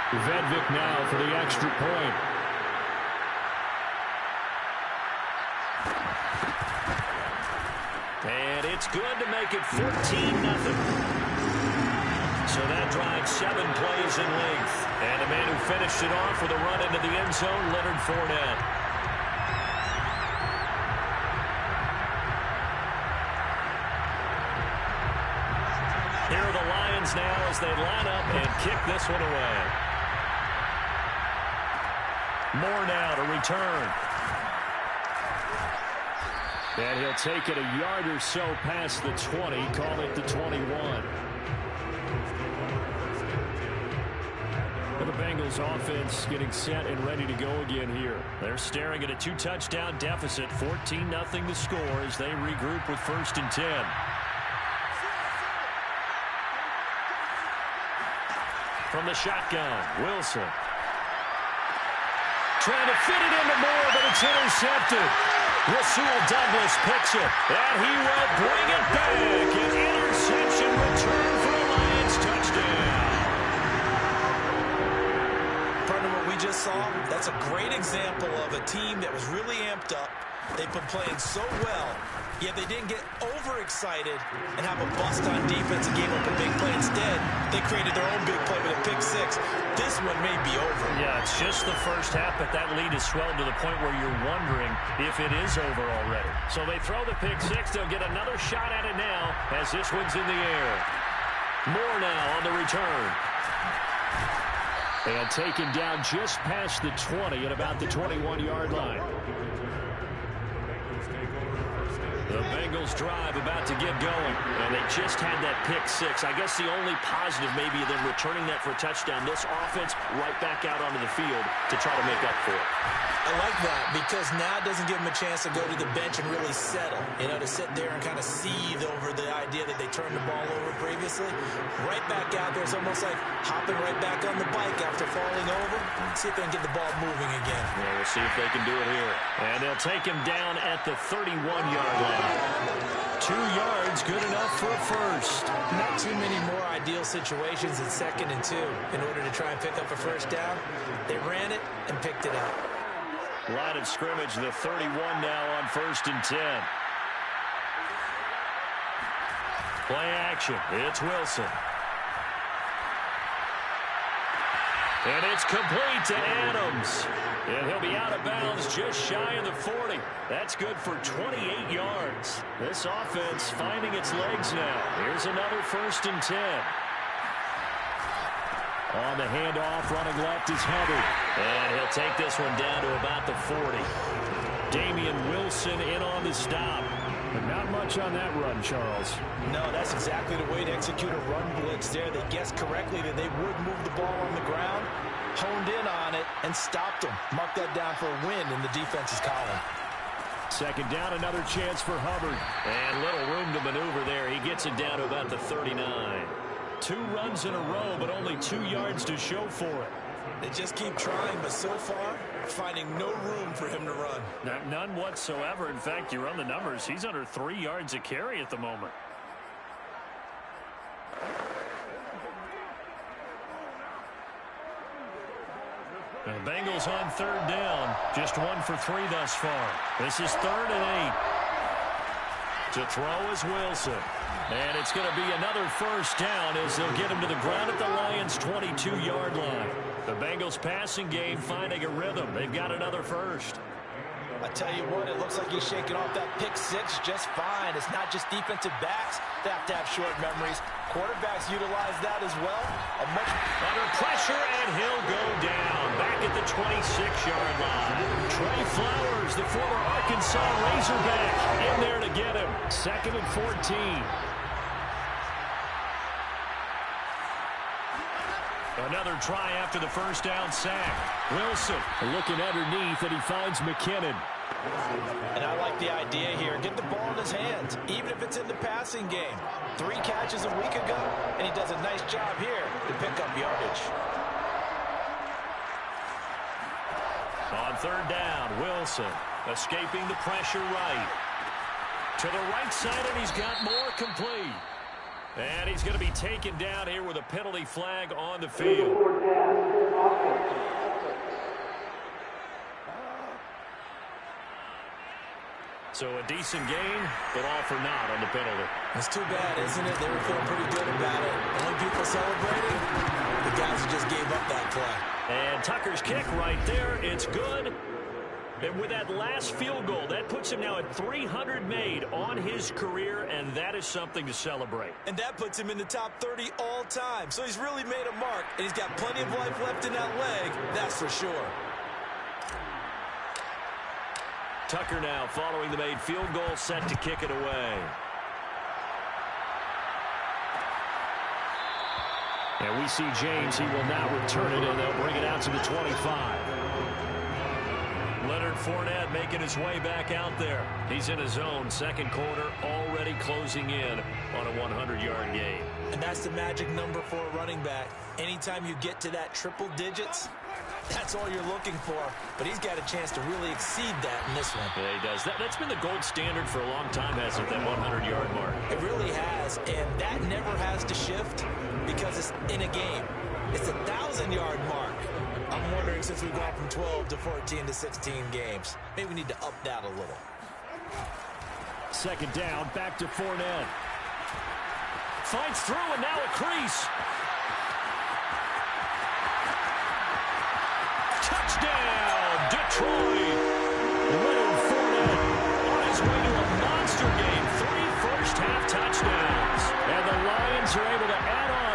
Vedvik now for the extra point. And it's good to make it 14-0. So that drives 7 plays in length. And the man who finished it off with a run into the end zone, Leonard Fournette. Here are the Lions now as they line up and kick this one away. More now to return. And he'll take it a yard or so past the 20, call it the 21. And the Bengals offense getting set and ready to go again here. They're staring at a 2-touchdown deficit, 14-0 the score as they regroup with 1st and 10. From the shotgun, Wilson. Trying to fit it into Moore, but it's intercepted. Rasul Douglas picks it, and he will bring it back. An interception return for a Lions touchdown. Partner, what we just saw, that's a great example of a team that was really amped up. They've been playing so well, yet they didn't get overexcited and have a bust on defense and gave up a big play. Instead, they created their own big play with a pick-6. This one may be over. Yeah, it's just the first half, but that lead is swelled to the point where you're wondering if it is over already. So they throw the pick-6. They'll get another shot at it now as this one's in the air. More now on the return. And taken down just past the 20 at about the 21-yard line. The Bengals drive about to get going, and they just had that pick six. I guess the only positive maybe them returning that for a touchdown. This offense right back out onto the field to try to make up for it. I like that because now it doesn't give them a chance to go to the bench and really settle, to sit there and kind of seethe over the idea that they turned the ball over previously. Right back out there, it's almost like hopping right back on the bike after falling over. See if they can get the ball moving again. Yeah, we'll see if they can do it here. And they'll take him down at the 31-yard line. 2 yards, good enough for a first. Not too many more ideal situations at 2nd and 2 in order to try and pick up a first down. They ran it and picked it up. Line of scrimmage, the 31 now on 1st and 10. Play action. It's Wilson. And it's complete to Adams. And he'll be out of bounds just shy of the 40. That's good for 28 yards. This offense finding its legs now. Here's another 1st and 10. On the handoff, running left is Hubbard. And he'll take this one down to about the 40. Damian Wilson in on the stop. But not much on that run, Charles. No, that's exactly the way to execute a run blitz there. They guessed correctly that they would move the ball on the ground, honed in on it, and stopped them. Mark that down for a win in the defense's column. 2nd down, another chance for Hubbard. And little room to maneuver there. He gets it down to about the 39. 2 runs in a row, but only 2 yards to show for it. They just keep trying, but so far, finding no room for him to run. None whatsoever. In fact, you run the numbers. He's under 3 yards a carry at the moment. The Bengals on 3rd down. Just 1 for 3 thus far. This is 3rd and 8. To throw is Wilson. And it's going to be another first down as they'll get him to the ground at the Lions' 22-yard line. The Bengals passing game finding a rhythm. They've got another first. I tell you what, it looks like he's shaking off that pick six just fine. It's not just defensive backs that have to have short memories. Quarterbacks utilize that as well. Under pressure, and he'll go down back at the 26-yard line. Trey Flowers, the former Arkansas Razorback, in there to get him. 2nd and 14. Another try after the first down sack. Wilson looking underneath, and he finds McKinnon. And I like the idea here. Get the ball in his hands, even if it's in the passing game. 3 catches a week ago, and he does a nice job here to pick up yardage. On 3rd down, Wilson escaping the pressure right. To the right side, and he's got more complete. And he's going to be taken down here with a penalty flag on the field. So a decent game, but all for naught on the penalty. It's too bad, isn't it? They were feeling pretty good about it. Only people celebrating, the guys who just gave up that play. And Tucker's kick right there. It's good. And with that last field goal, that puts him now at 300 made on his career, and that is something to celebrate. And that puts him in the top 30 all time. So he's really made a mark, and he's got plenty of life left in that leg, that's for sure. Tucker now following the made field goal, set to kick it away. And we see James. He will now return it, and they'll bring it out to the 25. Leonard Fournette making his way back out there. He's in his zone. 2nd quarter already closing in on a 100-yard game. And that's the magic number for a running back. Anytime you get to that triple digits, that's all you're looking for. But he's got a chance to really exceed that in this one. Yeah, he does. That's been the gold standard for a long time, hasn't it, that 100-yard mark? It really has, and that never has to shift because it's in a game. It's a 1,000-yard mark. I'm wondering, since we've gone from 12 to 14 to 16 games, maybe we need to up that a little. 2nd down, back to Fournette. Finds through, and now a crease. Touchdown, Detroit. Leonard Fournette on his way to a monster game. 3 first-half touchdowns. And the Lions are able to add on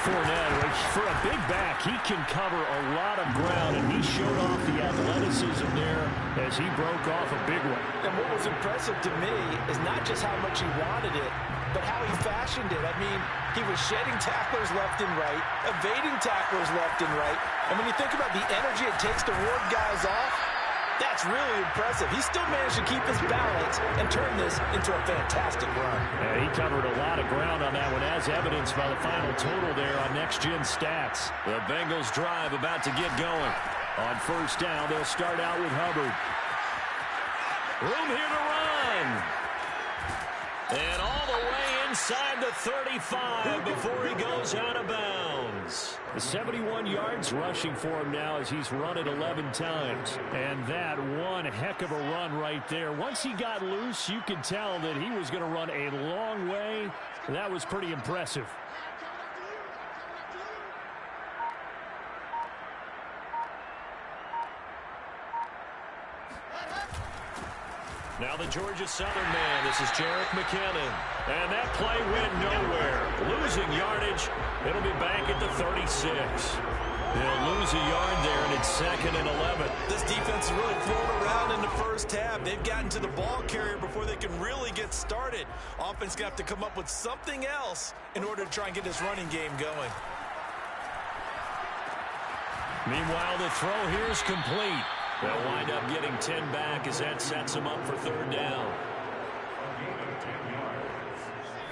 Fournette, which for a big back, he can cover a lot of ground, and he showed off the athleticism there as he broke off a big one. And what was impressive to me is not just how much he wanted it, but how he fashioned it. I mean, he was shedding tacklers left and right, evading tacklers left and right. And when you think about the energy it takes to ward guys off, that's really impressive. He still managed to keep his balance and turn this into a fantastic run. Yeah, he covered a lot of ground on that one, as evidenced by the final total there on Next Gen Stats. The Bengals drive about to get going. On first down, they'll start out with Hubbard. Room here to run. And all the way inside the 35 before he goes out of bounds. 71 yards rushing for him now as he's run it 11 times. And that one heck of a run right there. Once he got loose, you could tell that he was going to run a long way. That was pretty impressive. Now the Georgia Southern man. This is Jerick McKinnon. And that play went nowhere. Losing yardage. It'll be back at the 36. They'll lose a yard there, and it's 2nd and 11. This defense is really thrown around in the first half. They've gotten to the ball carrier before they can really get started. Offense got to come up with something else in order to try and get this running game going. Meanwhile, the throw here is complete. They'll wind up getting 10 back as that sets them up for 3rd down.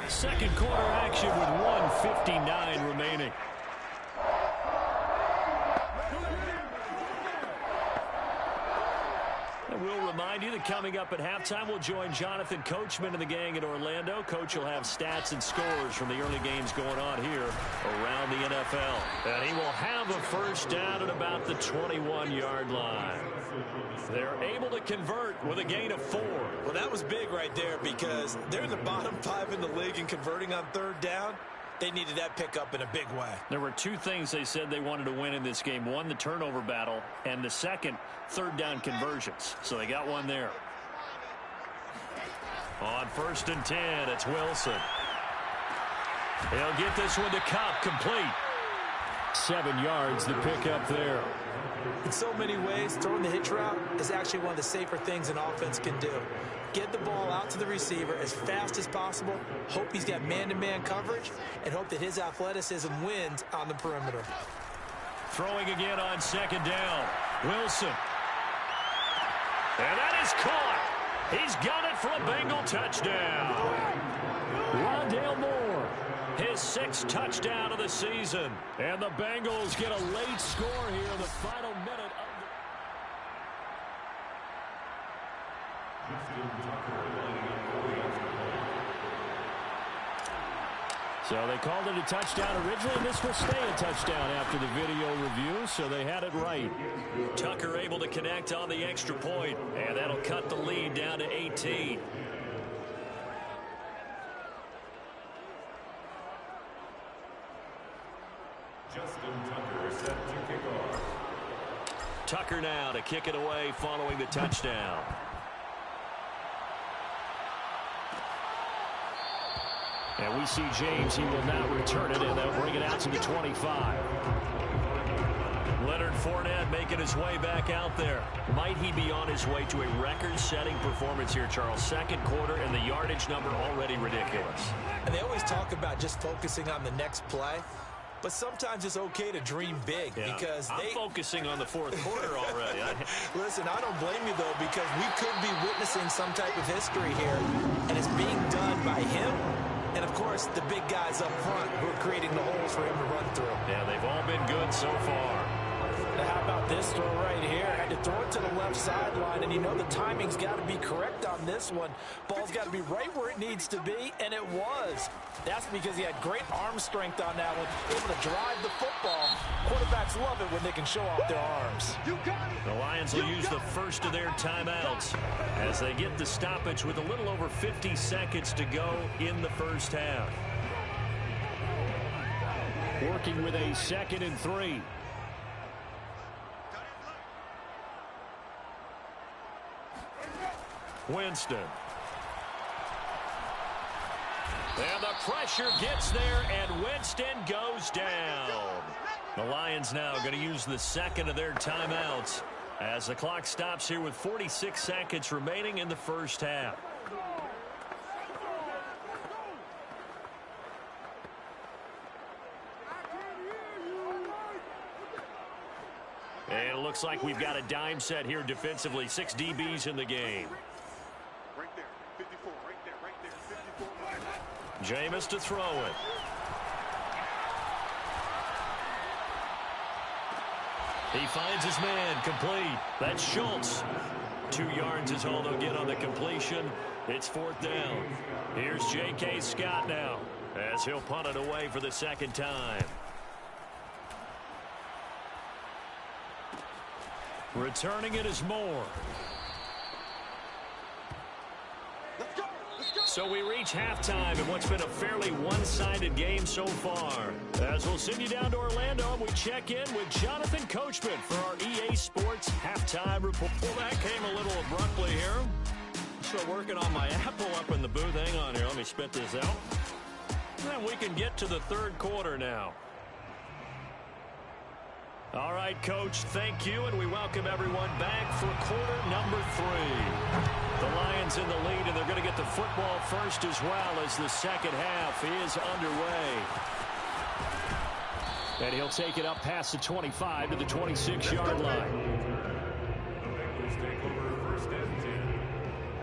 Second quarter action with 1:59 remaining. And we'll remind you that coming up at halftime, we'll join Jonathan Coachman and the gang in Orlando. Coach will have stats and scores from the early games going on here around the NFL. And he will have a first down at about the 21-yard line. They're able to convert with a gain of 4. Well, that was big right there because they're in the bottom 5 in the league in converting on 3rd down. They needed that pickup in a big way. There were 2 things they said they wanted to win in this game. One, the turnover battle, and the second, 3rd down conversions. So they got one there. On 1st and 10, it's Wilson. He'll get this one to Cup, complete. 7 yards, the pickup there. In so many ways, throwing the hitch route is actually one of the safer things an offense can do. Get the ball out to the receiver as fast as possible, hope he's got man-to-man coverage, and hope that his athleticism wins on the perimeter. Throwing again on 2nd down. Wilson. And that is caught. He's got it for a Bengal touchdown. Rondale Moore. His 6th touchdown of the season. And the Bengals get a late score here in the final minute of So they called it a touchdown originally, and this will stay a touchdown after the video review, so they had it right. Tucker able to connect on the extra point, and that'll cut the lead down to 18. Tucker now to kick it away following the touchdown. And we see James, he will not return it, and they'll bring it out to the 25. Leonard Fournette making his way back out there. Might he be on his way to a record-setting performance here, Charles? 2nd quarter, and the yardage number already ridiculous. And they always talk about just focusing on the next play. But sometimes it's okay to dream big because I'm focusing on the 4th quarter already. Listen, I don't blame you, though, because we could be witnessing some type of history here, and it's being done by him and, of course, the big guys up front who are creating the holes for him to run through. Yeah, they've all been good so far. Now, how about this throw right here? Had to throw it to the left sideline, and you know the timing's got to be correct on this one. Ball's got to be right where it needs to be, and it was. That's because he had great arm strength on that one, able to drive the football. Quarterbacks love it when they can show off their arms. The Lions will use the first of their timeouts as they get the stoppage with a little over 50 seconds to go in the first half. Working with a 2nd and 3. Winston. And the pressure gets there, and Winston goes down. The Lions now going to use the second of their timeouts as the clock stops here with 46 seconds remaining in the first half. And it looks like we've got a dime set here defensively. 6 DBs in the game. Right there, 54, right there, 54. Jameis to throw it. He finds his man, complete. That's Schultz. 2 yards is all they'll get on the completion. It's 4th down. Here's J.K. Scott now as he'll punt it away for the second time. Returning it is Moore. So we reach halftime in what's been a fairly one-sided game so far. As we'll send you down to Orlando, and we check in with Jonathan Coachman for our EA Sports halftime report. Well, that came a little abruptly here. So working on my Apple up in the booth. Hang on here. Let me spit this out. And we can get to the third quarter now. All right, Coach, thank you, and we welcome everyone back for quarter number 3. The Lions in the lead, and they're going to get the football first as well as the second half is underway. And he'll take it up past the 25 to the 26-yard line. The Bengals take over first and 10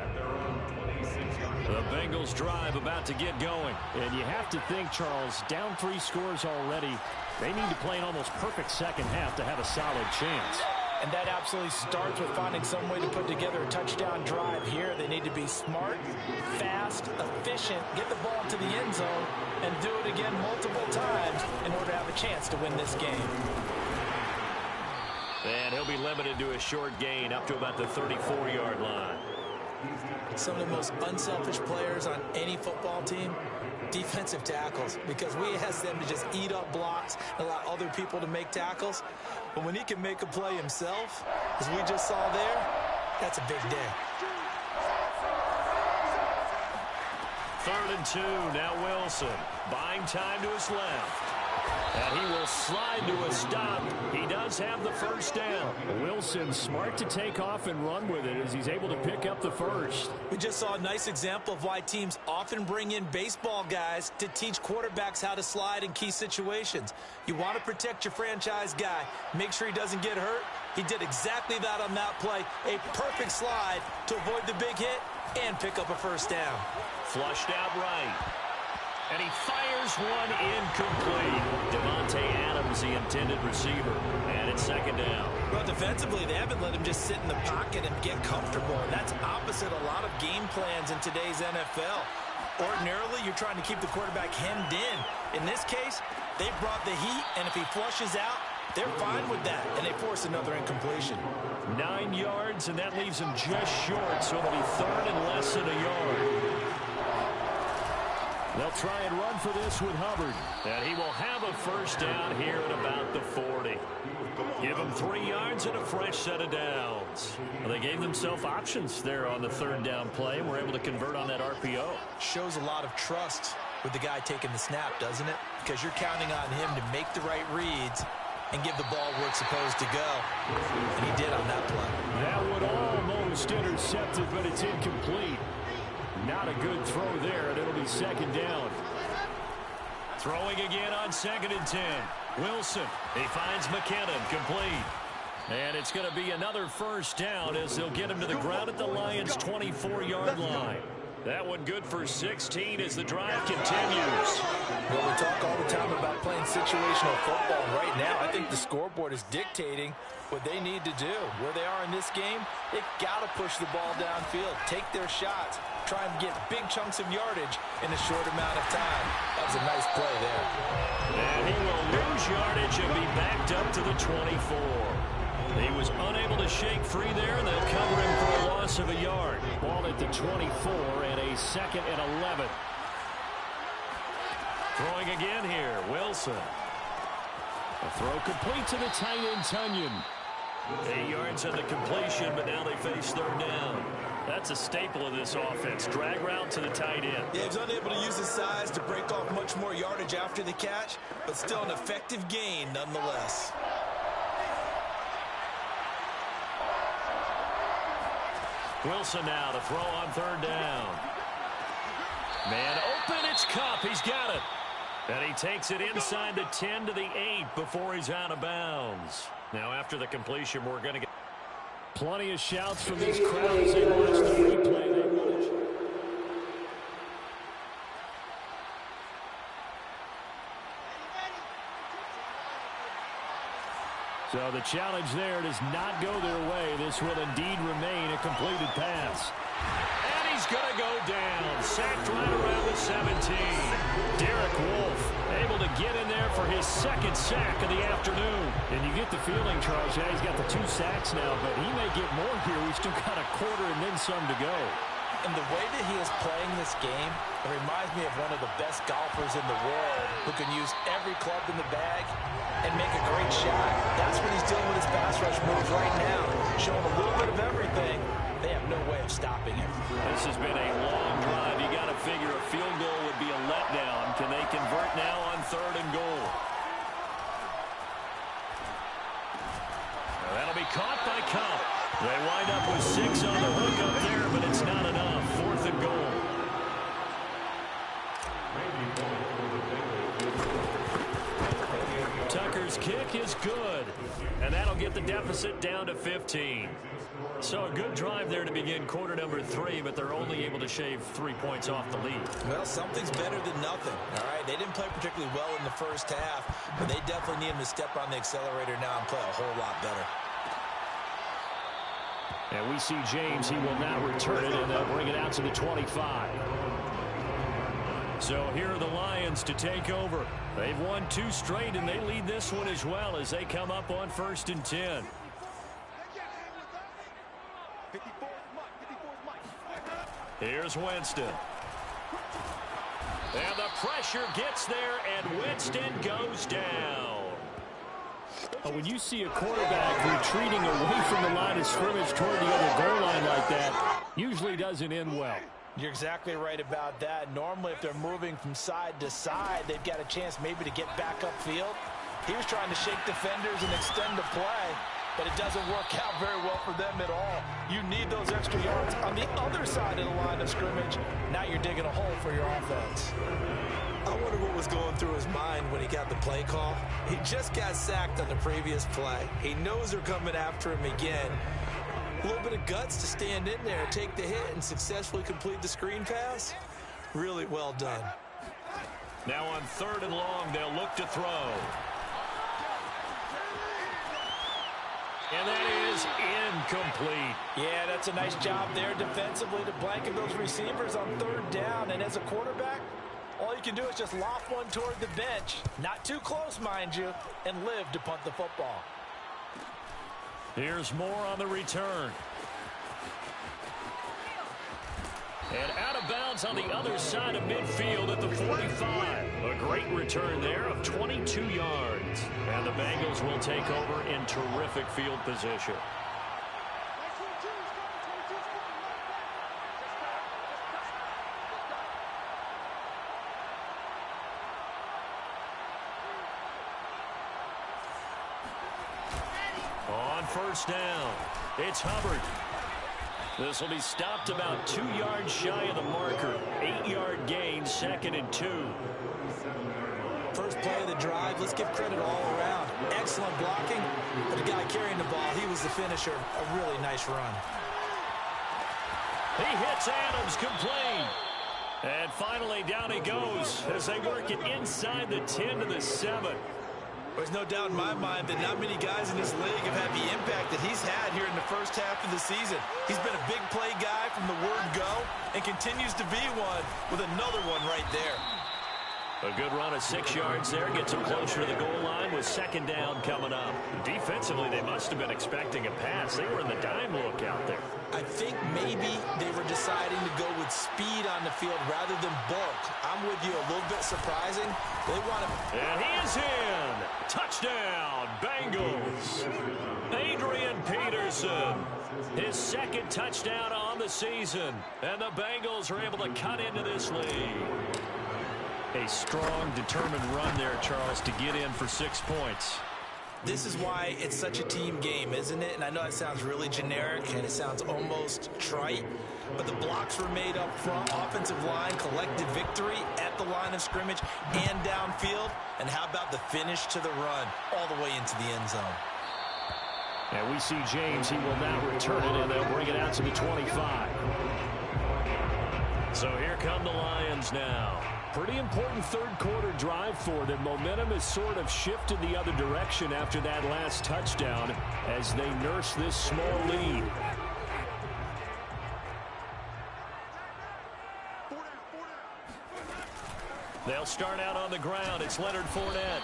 at their own 26-yard line. The Bengals drive about to get going. And you have to think, Charles, down 3 scores already. They need to play an almost perfect second half to have a solid chance. And that absolutely starts with finding some way to put together a touchdown drive here. They need to be smart, fast, efficient, get the ball to the end zone, and do it again multiple times in order to have a chance to win this game. And he'll be limited to a short gain up to about the 34-yard line. Some of the most unselfish players on any football team, defensive tackles, because we ask them to just eat up blocks and allow other people to make tackles. But when he can make a play himself, as we just saw there, that's a big day. 3rd and 2, now Wilson, buying time to his left. And he will slide to a stop. He does have the first down. Wilson smart to take off and run with it as he's able to pick up the first. We just saw a nice example of why teams often bring in baseball guys to teach quarterbacks how to slide in key situations. You want to protect your franchise guy. Make sure he doesn't get hurt. He did exactly that on that play. A perfect slide to avoid the big hit and pick up a first down. Flushed out right. And he fires one incomplete. Devontae Adams, the intended receiver. And it's 2nd down. Well, defensively, they haven't let him just sit in the pocket and get comfortable. And that's opposite a lot of game plans in today's NFL. Ordinarily, you're trying to keep the quarterback hemmed in. In this case, they brought the heat, and if he flushes out, they're fine with that. And they force another incompletion. 9 yards, and that leaves him just short. So it'll be 3rd and less than a yard. They'll try and run for this with Hubbard. And he will have a first down here at about the 40. Give him 3 yards and a fresh set of downs. Well, they gave themselves options there on the 3rd down play and were able to convert on that RPO. Shows a lot of trust with the guy taking the snap, doesn't it? Because you're counting on him to make the right reads and give the ball where it's supposed to go. And he did on that play. That would almost intercepted, but it's incomplete. Not a good throw there, and it'll be 2nd down. Throwing again on 2nd and 10. Wilson, he finds McKinnon, complete. And it's going to be another first down as they'll get him to the ground at the Lions' 24-yard line. That one good for 16 as the drive continues. Well, we talk all the time about playing situational football. And right now, I think the scoreboard is dictating what they need to do. Where they are in this game, they've got to push the ball downfield, take their shots, try and get big chunks of yardage in a short amount of time. That was a nice play there. And he will lose yardage and be backed up to the 24. He was unable to shake free there, and they'll cover him for a loss of a yard. Ball at the 24 and a 2nd and 11. Throwing again here, Wilson. A throw complete to the tight end, Tunyon. 8 yards on the completion, but now they face 3rd down. That's a staple of this offense. Drag route to the tight end. Yeah, he's unable to use his size to break off much more yardage after the catch, but still an effective gain nonetheless. Wilson now to throw on third down. Man open, it's Kupp. He's got it. And he takes it inside the 10 to the 8 before he's out of bounds. Now after the completion, we're going to get plenty of shouts from these crowds. They watch the replay. They want it. So the challenge there does not go their way. This will indeed remain a completed pass. And he's going to go down. Sacked right around the 17. Derek Wolfe able to get in there for his second sack of the afternoon. And you get the feeling, Charles, yeah, he's got the 2 sacks now, but he may get more here. We've still got a quarter and then some to go. And the way that he is playing this game, it reminds me of one of the best golfers in the world who can use every club in the bag and make a great shot. That's what he's doing with his pass rush moves right now, showing a little bit of everything. They have no way of stopping him. This has been a long drive. You got to figure a field goal would be a letdown. Can they convert now on 3rd and goal? Now that'll be caught by Kupp. They wind up with 6 on the hook up there, but it's not enough. 4th and goal. Tucker's kick is good, and that'll get the deficit down to 15. So a good drive there to begin quarter number 3, but they're only able to shave 3 points off the lead. Well, something's better than nothing, all right? They didn't play particularly well in the first half, but they definitely need him to step on the accelerator now and play a whole lot better. And we see James. He will now return it, and they'll bring it out to the 25. So here are the Lions to take over. They've won 2 straight, and they lead this one as well as they come up on 1st and 10. Here's Winston. And the pressure gets there, and Winston goes down. When you see a quarterback retreating away from the line of scrimmage toward the other goal line like that, usually doesn't end well. You're exactly right about that. Normally, if they're moving from side to side, they've got a chance maybe to get back upfield. He was trying to shake defenders and extend the play, but it doesn't work out very well for them at all. You need those extra yards on the other side of the line of scrimmage. Now you're digging a hole for your offense. I wonder what was going through his mind when he got the play call. He just got sacked on the previous play. He knows they're coming after him again. A little bit of guts to stand in there, take the hit, and successfully complete the screen pass. Really well done. Now on 3rd and long, they'll look to throw. And that is incomplete. Yeah, that's a nice job there defensively to blanket those receivers on 3rd down. And as a quarterback, all you can do is just loft one toward the bench. Not too close, mind you, and live to punt the football. Here's more on the return. And out of bounds on the other side of midfield at the 45. A great return there of 22 yards. And the Bengals will take over in terrific field position. On 1st down, it's Hubbard. This will be stopped about 2 yards shy of the marker. 8-yard gain, 2nd and 2. First play of the drive, let's give credit all around. Excellent blocking, but the guy carrying the ball, he was the finisher. A really nice run. He hits Adams, complete. And finally down he goes as they work it inside the 10 to the 7. There's no doubt in my mind that not many guys in this league have had the impact that he's had here in the first half of the season. He's been a big play guy from the word go and continues to be one with another one right there. A good run of 6 yards there. Gets him closer to the goal line with 2nd down coming up. Defensively, they must have been expecting a pass. They were in the dime look out there. I think maybe they were deciding to go with speed speed on the field rather than bulk. I'm with you, a little bit surprising. They want to... And he is in. Touchdown, Bengals. Adrian Peterson, his second touchdown on the season. And the Bengals are able to cut into this lead. A strong, determined run there, Charles, to get in for 6 points. This is why it's such a team game, isn't it? And I know it sounds really generic and it sounds almost trite, but the blocks were made up front, offensive line, collective victory at the line of scrimmage and downfield. And how about the finish to the run all the way into the end zone? And we see James. He will now return it, and they'll bring it out to the 25. So here come the Lions now. Pretty important third-quarter drive for them. Momentum has sort of shifted the other direction after that last touchdown as they nurse this small lead. They'll start out on the ground. It's Leonard Fournette.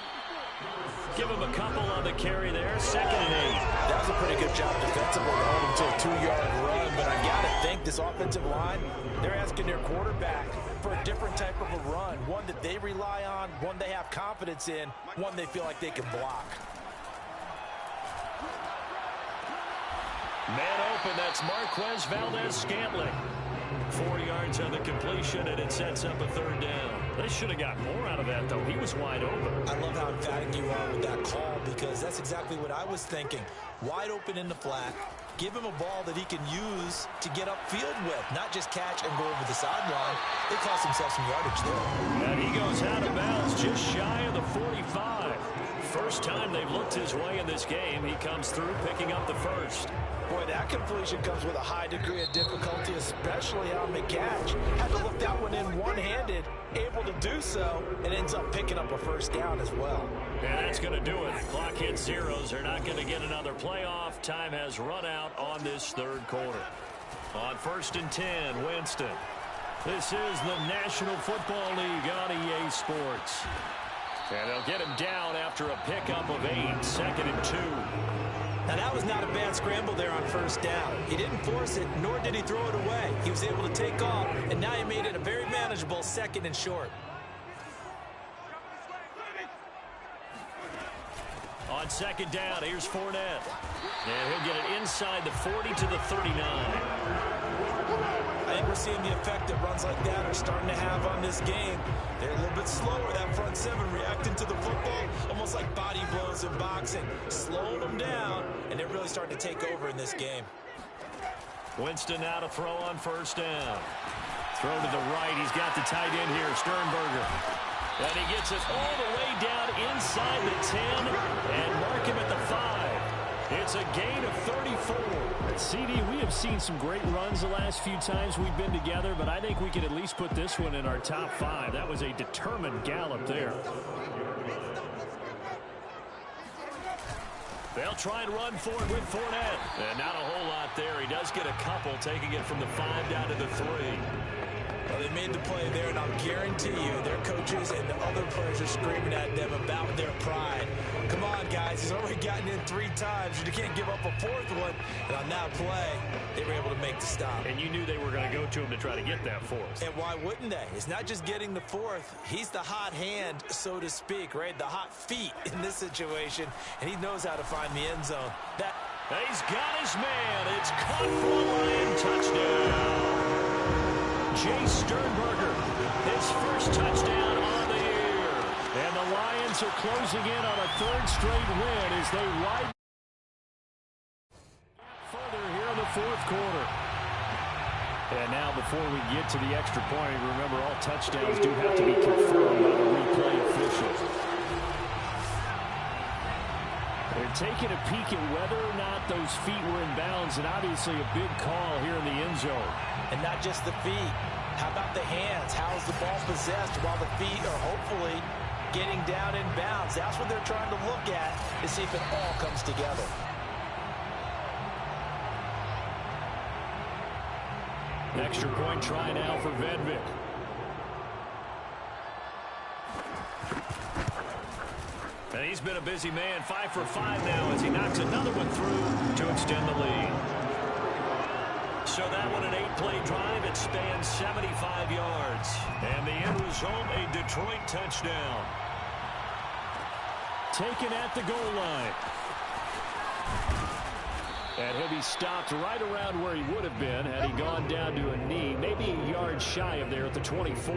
Give him a couple on the carry there. 2nd and 8. That was a pretty good job defensively to hold him to a 2-yard run, but I got to think this offensive line, they're asking their quarterback for a different type of a run, one that they rely on, one they have confidence in, one they feel like they can block. Man open, that's Marquez Valdez-Scantling. 4 yards on the completion, and it sets up a 3rd down. They should have got more out of that, though. He was wide open. I love how emphatic you are with that call because that's exactly what I was thinking. Wide open in the flat. Give him a ball that he can use to get upfield with, not just catch and go over the sideline. They cost themselves some yardage there. And he goes out of bounds just shy of the 45. First time they've looked his way in this game. He comes through picking up the first. Boy, that completion comes with a high degree of difficulty, especially on the catch. Had to lift that one in one-handed, able to do so, and ends up picking up a first down as well. And that's going to do it. Clock hits zeros. They're not going to get another playoff. Time has run out on this 3rd quarter. On 1st and 10, Winston. This is the National Football League on EA Sports. And they'll get him down after a pickup of 8, 2nd and 2. Now, that was not a bad scramble there on 1st down. He didn't force it, nor did he throw it away. He was able to take off, and now he made it a very manageable 2nd and short. On 2nd down, here's Fournette. And he'll get it inside the 40 to the 39. I think we're seeing the effect that runs like that are starting to have on this game. They're a little bit slower, that front 7, reacting to the football, almost like body blows in boxing. Slowing them down, and they're really starting to take over in this game. Winston now to throw on 1st down. Throw to the right. He's got the tight end here, Sternberger. And he gets it all the way down inside the 10 and mark him at the 5. It's a gain of 34. CD, we have seen some great runs the last few times we've been together, but I think we can at least put this one in our top 5. That was a determined gallop there. They'll try and run for it with Fournette. And not a whole lot there. He does get a couple, taking it from the 5 down to the 3. Well, they made the play there, and I'll guarantee you their coaches and the other players are screaming at them about their pride. Come on, guys. He's already gotten in 3 times. You can't give up a 4th one. And on that play, they were able to make the stop. And you knew they were going to go to him to try to get that 4th. And why wouldn't they? It's not just getting the 4th. He's the hot hand, so to speak, right? The hot feet in this situation. And he knows how to find the end zone. He's got his man. It's caught for a Lion touchdown. Jay Sternberger, his first touchdown on the year. And the Lions are closing in on a 3rd straight win as they widen further here in the 4th quarter. And now before we get to the extra point, remember all touchdowns do have to be confirmed by the replay officials. They're taking a peek at whether or not those feet were in bounds, and obviously a big call here in the end zone. And not just the feet. How about the hands? How is the ball possessed while the feet are hopefully getting down in bounds? That's what they're trying to look at to see if it all comes together. Extra point try now for Venvik. And he's been a busy man, 5 for 5 now as he knocks another one through to extend the lead. So that one an 8-play drive. It spans 75 yards. And the end result, a Detroit touchdown. Taken at the goal line. And he'll be stopped right around where he would have been had he gone down to a knee, maybe a yard shy of there at the 24.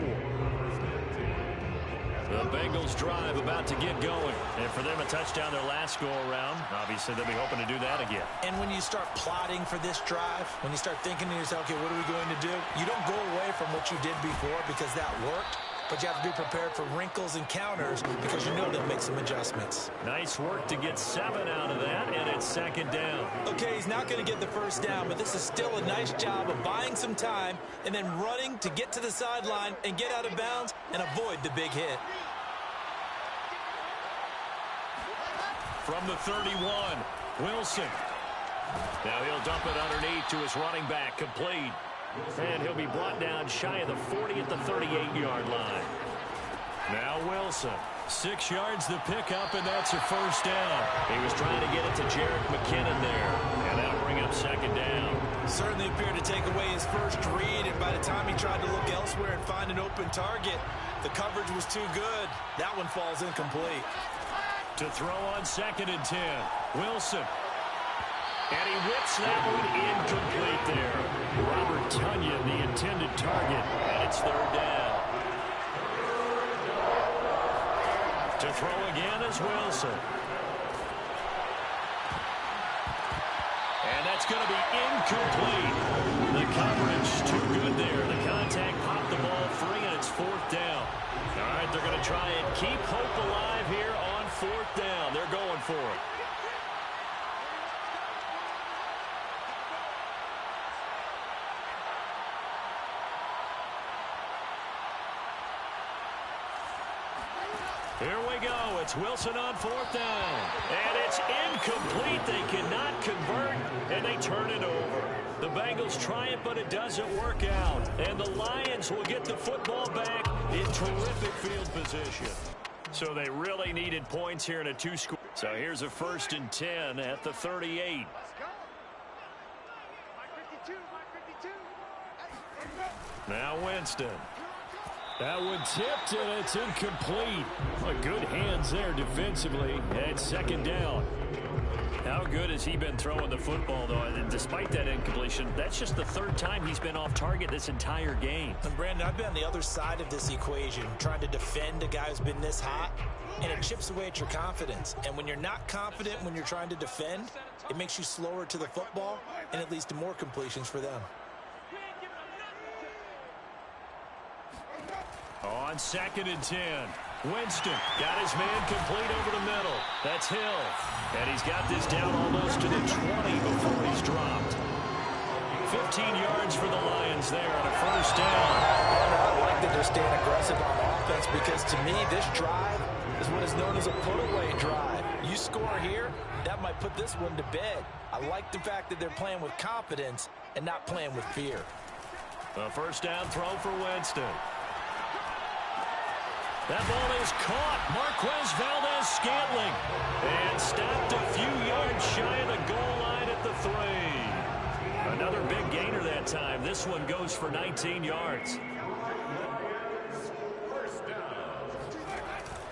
The Bengals drive about to get going. And for them, a touchdown their last go-around. Obviously, they'll be hoping to do that again. And when you start plotting for this drive, when you start thinking to yourself, okay, what are we going to do? You don't go away from what you did before because that worked. But you have to be prepared for wrinkles and counters because you know they'll make some adjustments. Nice work to get 7 out of that, and it's second down. Okay, he's not going to get the first down, but this is still a nice job of buying some time and then running to get to the sideline and get out of bounds and avoid the big hit. From the 31, Wilson. Now he'll dump it underneath to his running back, complete. And he'll be brought down shy of the 40 at the 38-yard line. Now Wilson. 6 yards the pickup, and that's a first down. He was trying to get it to Jerick McKinnon there, and that'll bring up second down. Certainly appeared to take away his first read, and by the time he tried to look elsewhere and find an open target, the coverage was too good. That one falls incomplete. To throw on second and 10, Wilson. And he whips that one incomplete there. Robert Tonyan, the intended target, and it's third down. To throw again is Wilson. And that's going to be incomplete. The coverage too good there. The contact popped the ball free, and it's fourth down. All right, they're going to try and keep hope alive here on fourth down. They're going for it. Here we go. It's Wilson on fourth down. And it's incomplete. They cannot convert, and they turn it over. The Bengals try it, but it doesn't work out. And the Lions will get the football back in terrific field position. So they really needed points here in a two-score. So here's a 1st and 10 at the 38. Now Winston. That one tipped, and it's incomplete. Good hands there defensively, and second down. How good has he been throwing the football, though? And despite that incompletion, that's just the 3rd time he's been off target this entire game. And Brandon, I've been on the other side of this equation, trying to defend a guy who's been this hot, and it chips away at your confidence. And when you're not confident when you're trying to defend, it makes you slower to the football, and it leads to more completions for them. On 2nd and 10, Winston got his man complete over the middle. That's Hill. And he's got this down almost to the 20 before he's dropped. 15 yards for the Lions there on a first down. I like that they're staying aggressive on offense because, to me, this drive is what is known as a put-away drive. You score here, that might put this one to bed. I like the fact that they're playing with confidence and not playing with fear. A first down throw for Winston. That ball is caught. Marquez Valdez-Scantling. And stopped a few yards shy of the goal line at the 3. Another big gainer that time. This one goes for 19 yards.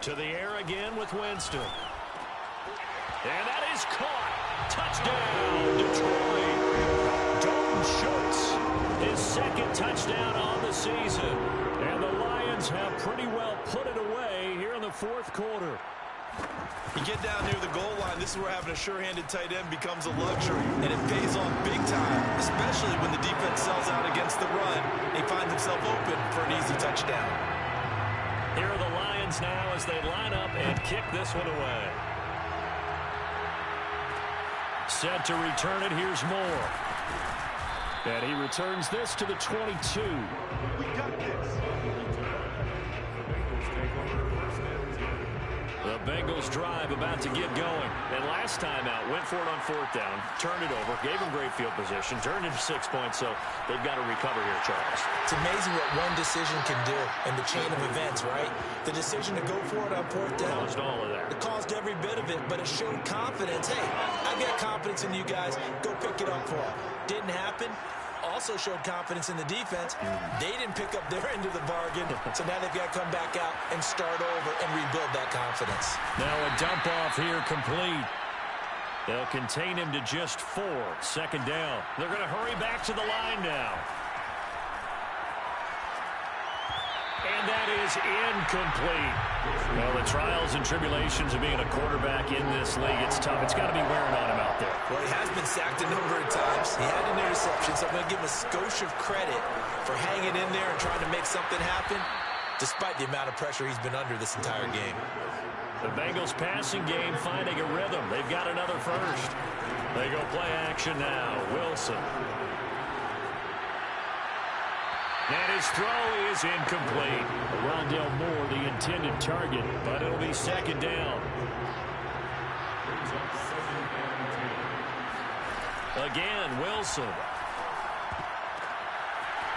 To the air again with Winston. And that is caught. Touchdown, Detroit. Dalton Schultz, his 2nd touchdown on the season. And the Lions have pretty well put it away here in the 4th quarter. You get down near the goal line, this is where having a sure-handed tight end becomes a luxury, and it pays off big time, especially when the defense sells out against the run. He finds himself open for an easy touchdown. Here are the Lions now as they line up and kick this one away. Set to return it, here's Moore. And he returns this to the 22. We got this. The Bengals drive about to get going. And last time out, went for it on 4th down, turned it over, gave him great field position, turned into 6 points, so they've got to recover here, Charles. It's amazing what one decision can do in the chain of events, right? The decision to go for it on 4th down. Caused all of that. It caused every bit of it, but it showed confidence. Hey, I got confidence in you guys. Go pick it up for them. Didn't happen. All also showed confidence in the defense. They didn't pick up their end of the bargain, so now they've got to come back out and start over and rebuild that confidence. Now a dump off here complete. They'll contain him to just 4. Second down. They're going to hurry back to the line now. And that is incomplete. Well, the trials and tribulations of being a quarterback in this league, it's tough. It's got to be wearing on him out there. Well, he has been sacked a number of times. He had an interception, so I'm going to give him a skosh of credit for hanging in there and trying to make something happen, despite the amount of pressure he's been under this entire game. The Bengals passing game finding a rhythm. They've got another first. They go play action now. Wilson. And his throw is incomplete. Rondale Moore, the intended target, but it'll be second down. Again, Wilson.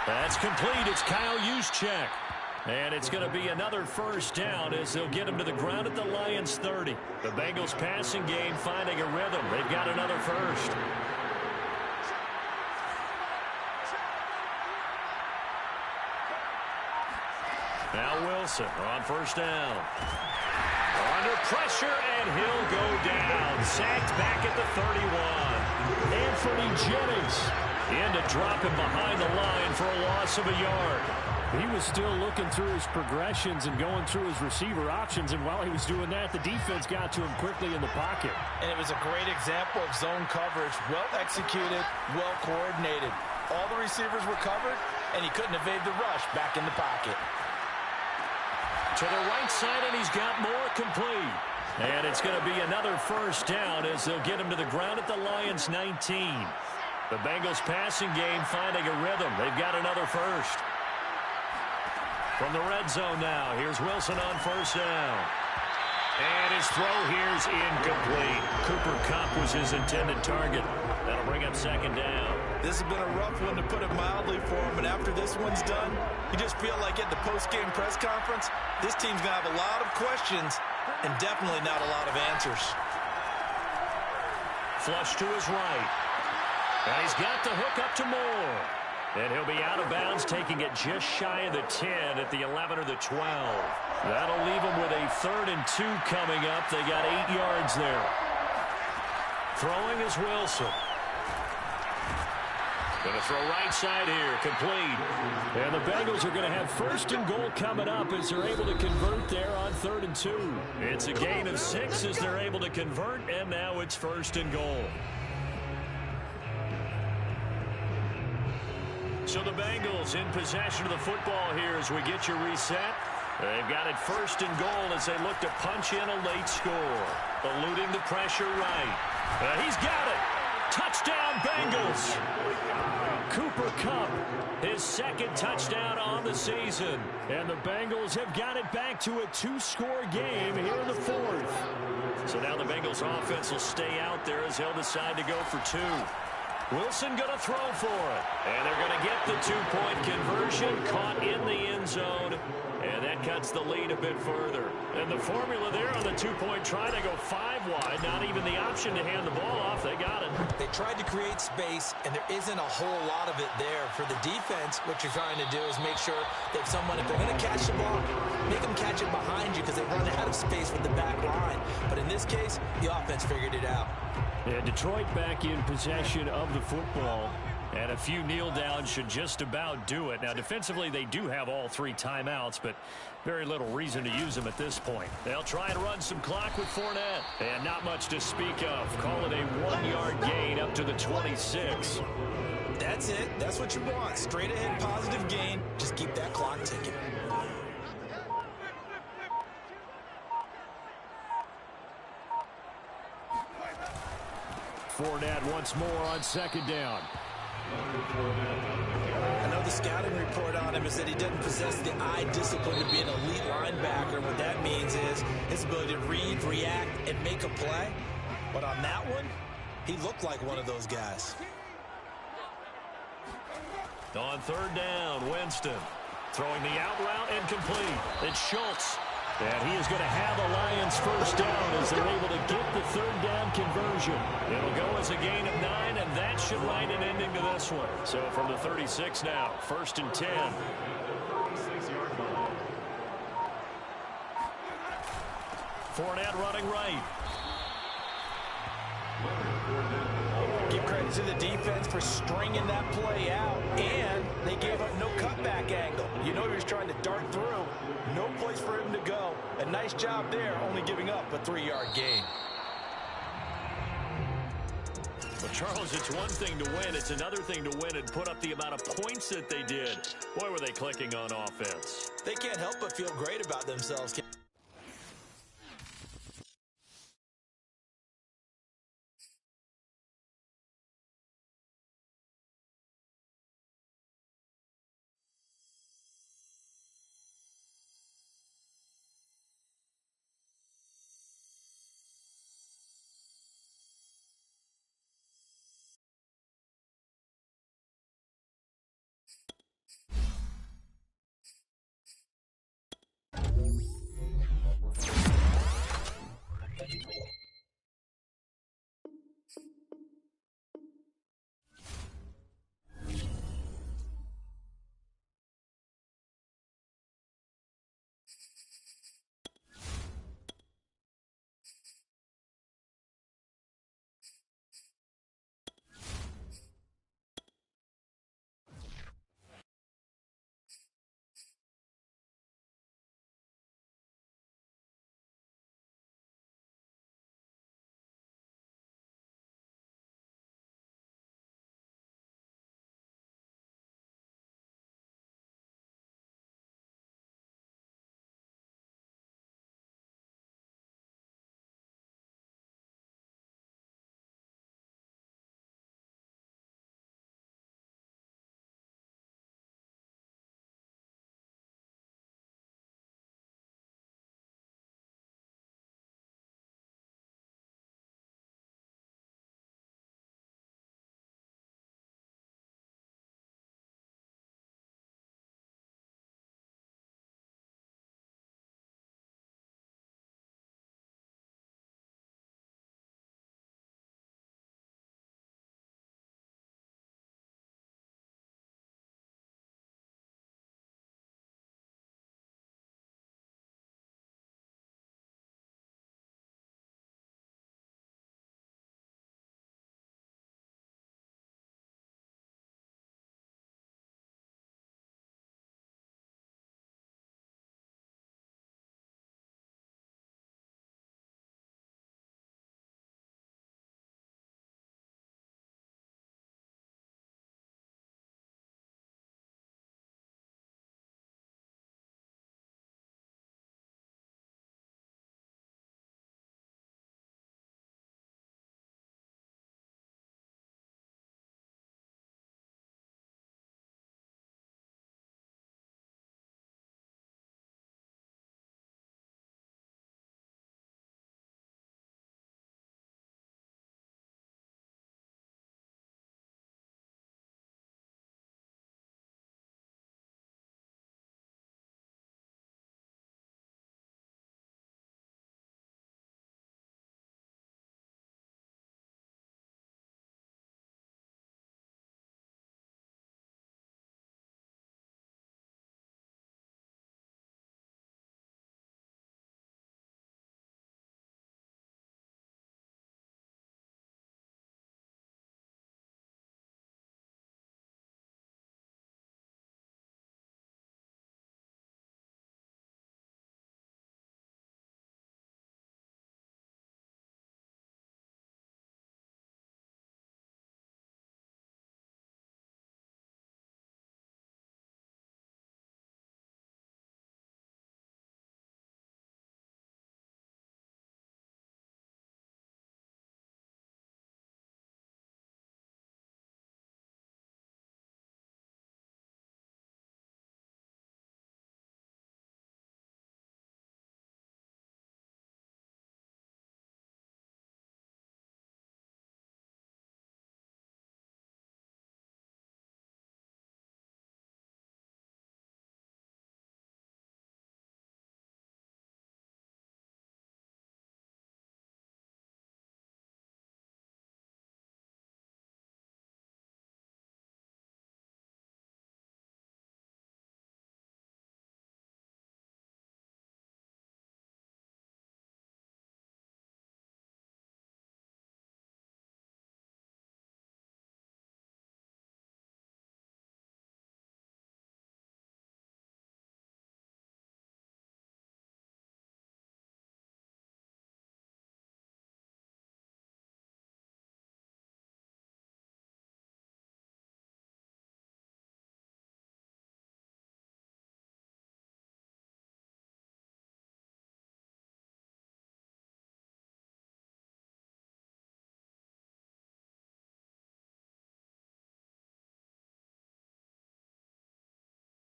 That's complete. It's Kyle Juszczyk. And it's going to be another first down as they'll get him to the ground at the Lions' 30. The Bengals passing game finding a rhythm. They've got another first. Now Wilson on first down. Under pressure, and he'll go down. Sacked back at the 31. Anthony Jennings in to drop him behind the line for a loss of a yard. He was still looking through his progressions and going through his receiver options, and while he was doing that, the defense got to him quickly in the pocket. And it was a great example of zone coverage. Well executed, well coordinated. All the receivers were covered, and he couldn't evade the rush back in the pocket. To the right side, and he's got more complete. And it's going to be another first down as they'll get him to the ground at the Lions' 19. The Bengals passing game finding a rhythm. They've got another first. From the red zone now, here's Wilson on first down. And his throw here's incomplete. Cooper Kupp was his intended target. That'll bring up second down. This has been a rough one, to put it mildly, for him. And after this one's done, you just feel like at the post-game press conference, this team's going to have a lot of questions and definitely not a lot of answers. Flush to his right. And he's got the hook up to Moore. And he'll be out of bounds, taking it just shy of the 10 at the 11 or the 12. That'll leave him with a 3rd and 2 coming up. They got 8 yards there. Throwing is Wilson. Going to throw right side here, complete. And the Bengals are going to have 1st and goal coming up as they're able to convert there on 3rd and 2. It's a gain of 6 as they're able to convert, and now it's 1st and goal. So the Bengals in possession of the football here as we get you reset. They've got it 1st and goal as they look to punch in a late score. Eluding the pressure right. He's got it. Touchdown, Bengals. Cooper Kupp, his 2nd touchdown on the season. And the Bengals have got it back to a 2-score game here in the 4th. So now the Bengals offense will stay out there as they'll decide to go for 2. Wilson going to throw for it. And they're going to get the 2-point conversion. Caught in the end zone. And that cuts the lead a bit further. And the formula there on the 2-point try to go 5 wide. Not even the option to hand the ball off. They got it. They tried to create space, and there isn't a whole lot of it there. For the defense, what you're trying to do is make sure that someone, if they're going to catch the ball, make them catch it behind you because they run out of space with the back line. But in this case, the offense figured it out. And Detroit back in possession of the football. And a few kneel downs should just about do it. Now, defensively, they do have all 3 timeouts, but very little reason to use them at this point. They'll try and run some clock with Fournette. And not much to speak of. Call it a 1-yard gain up to the 26. That's it. That's what you want. Straight ahead positive gain. Just keep that clock ticking. Fournette once more on 2nd down. I know the scouting report on him is that he doesn't possess the eye discipline to be an elite linebacker. What that means is his ability to read, react, and make a play. But on that one, he looked like one of those guys. On 3rd down, Winston throwing the out route and complete. It's Schultz. And he is going to have a Lions first down as they're able to get the third down conversion. It'll go as a gain of 9, and that should line an ending to this one. So from the 36 now, 1st and 10. Fournette running right. Give credit to the defense for stringing that play out, and they gave up no cutback angle. You know he was trying to dart through. No place for him to go. A nice job there, only giving up a 3-yard gain. Well, Charles, it's one thing to win. It's another thing to win and put up the amount of points that they did. Boy, were they clicking on offense. They can't help but feel great about themselves.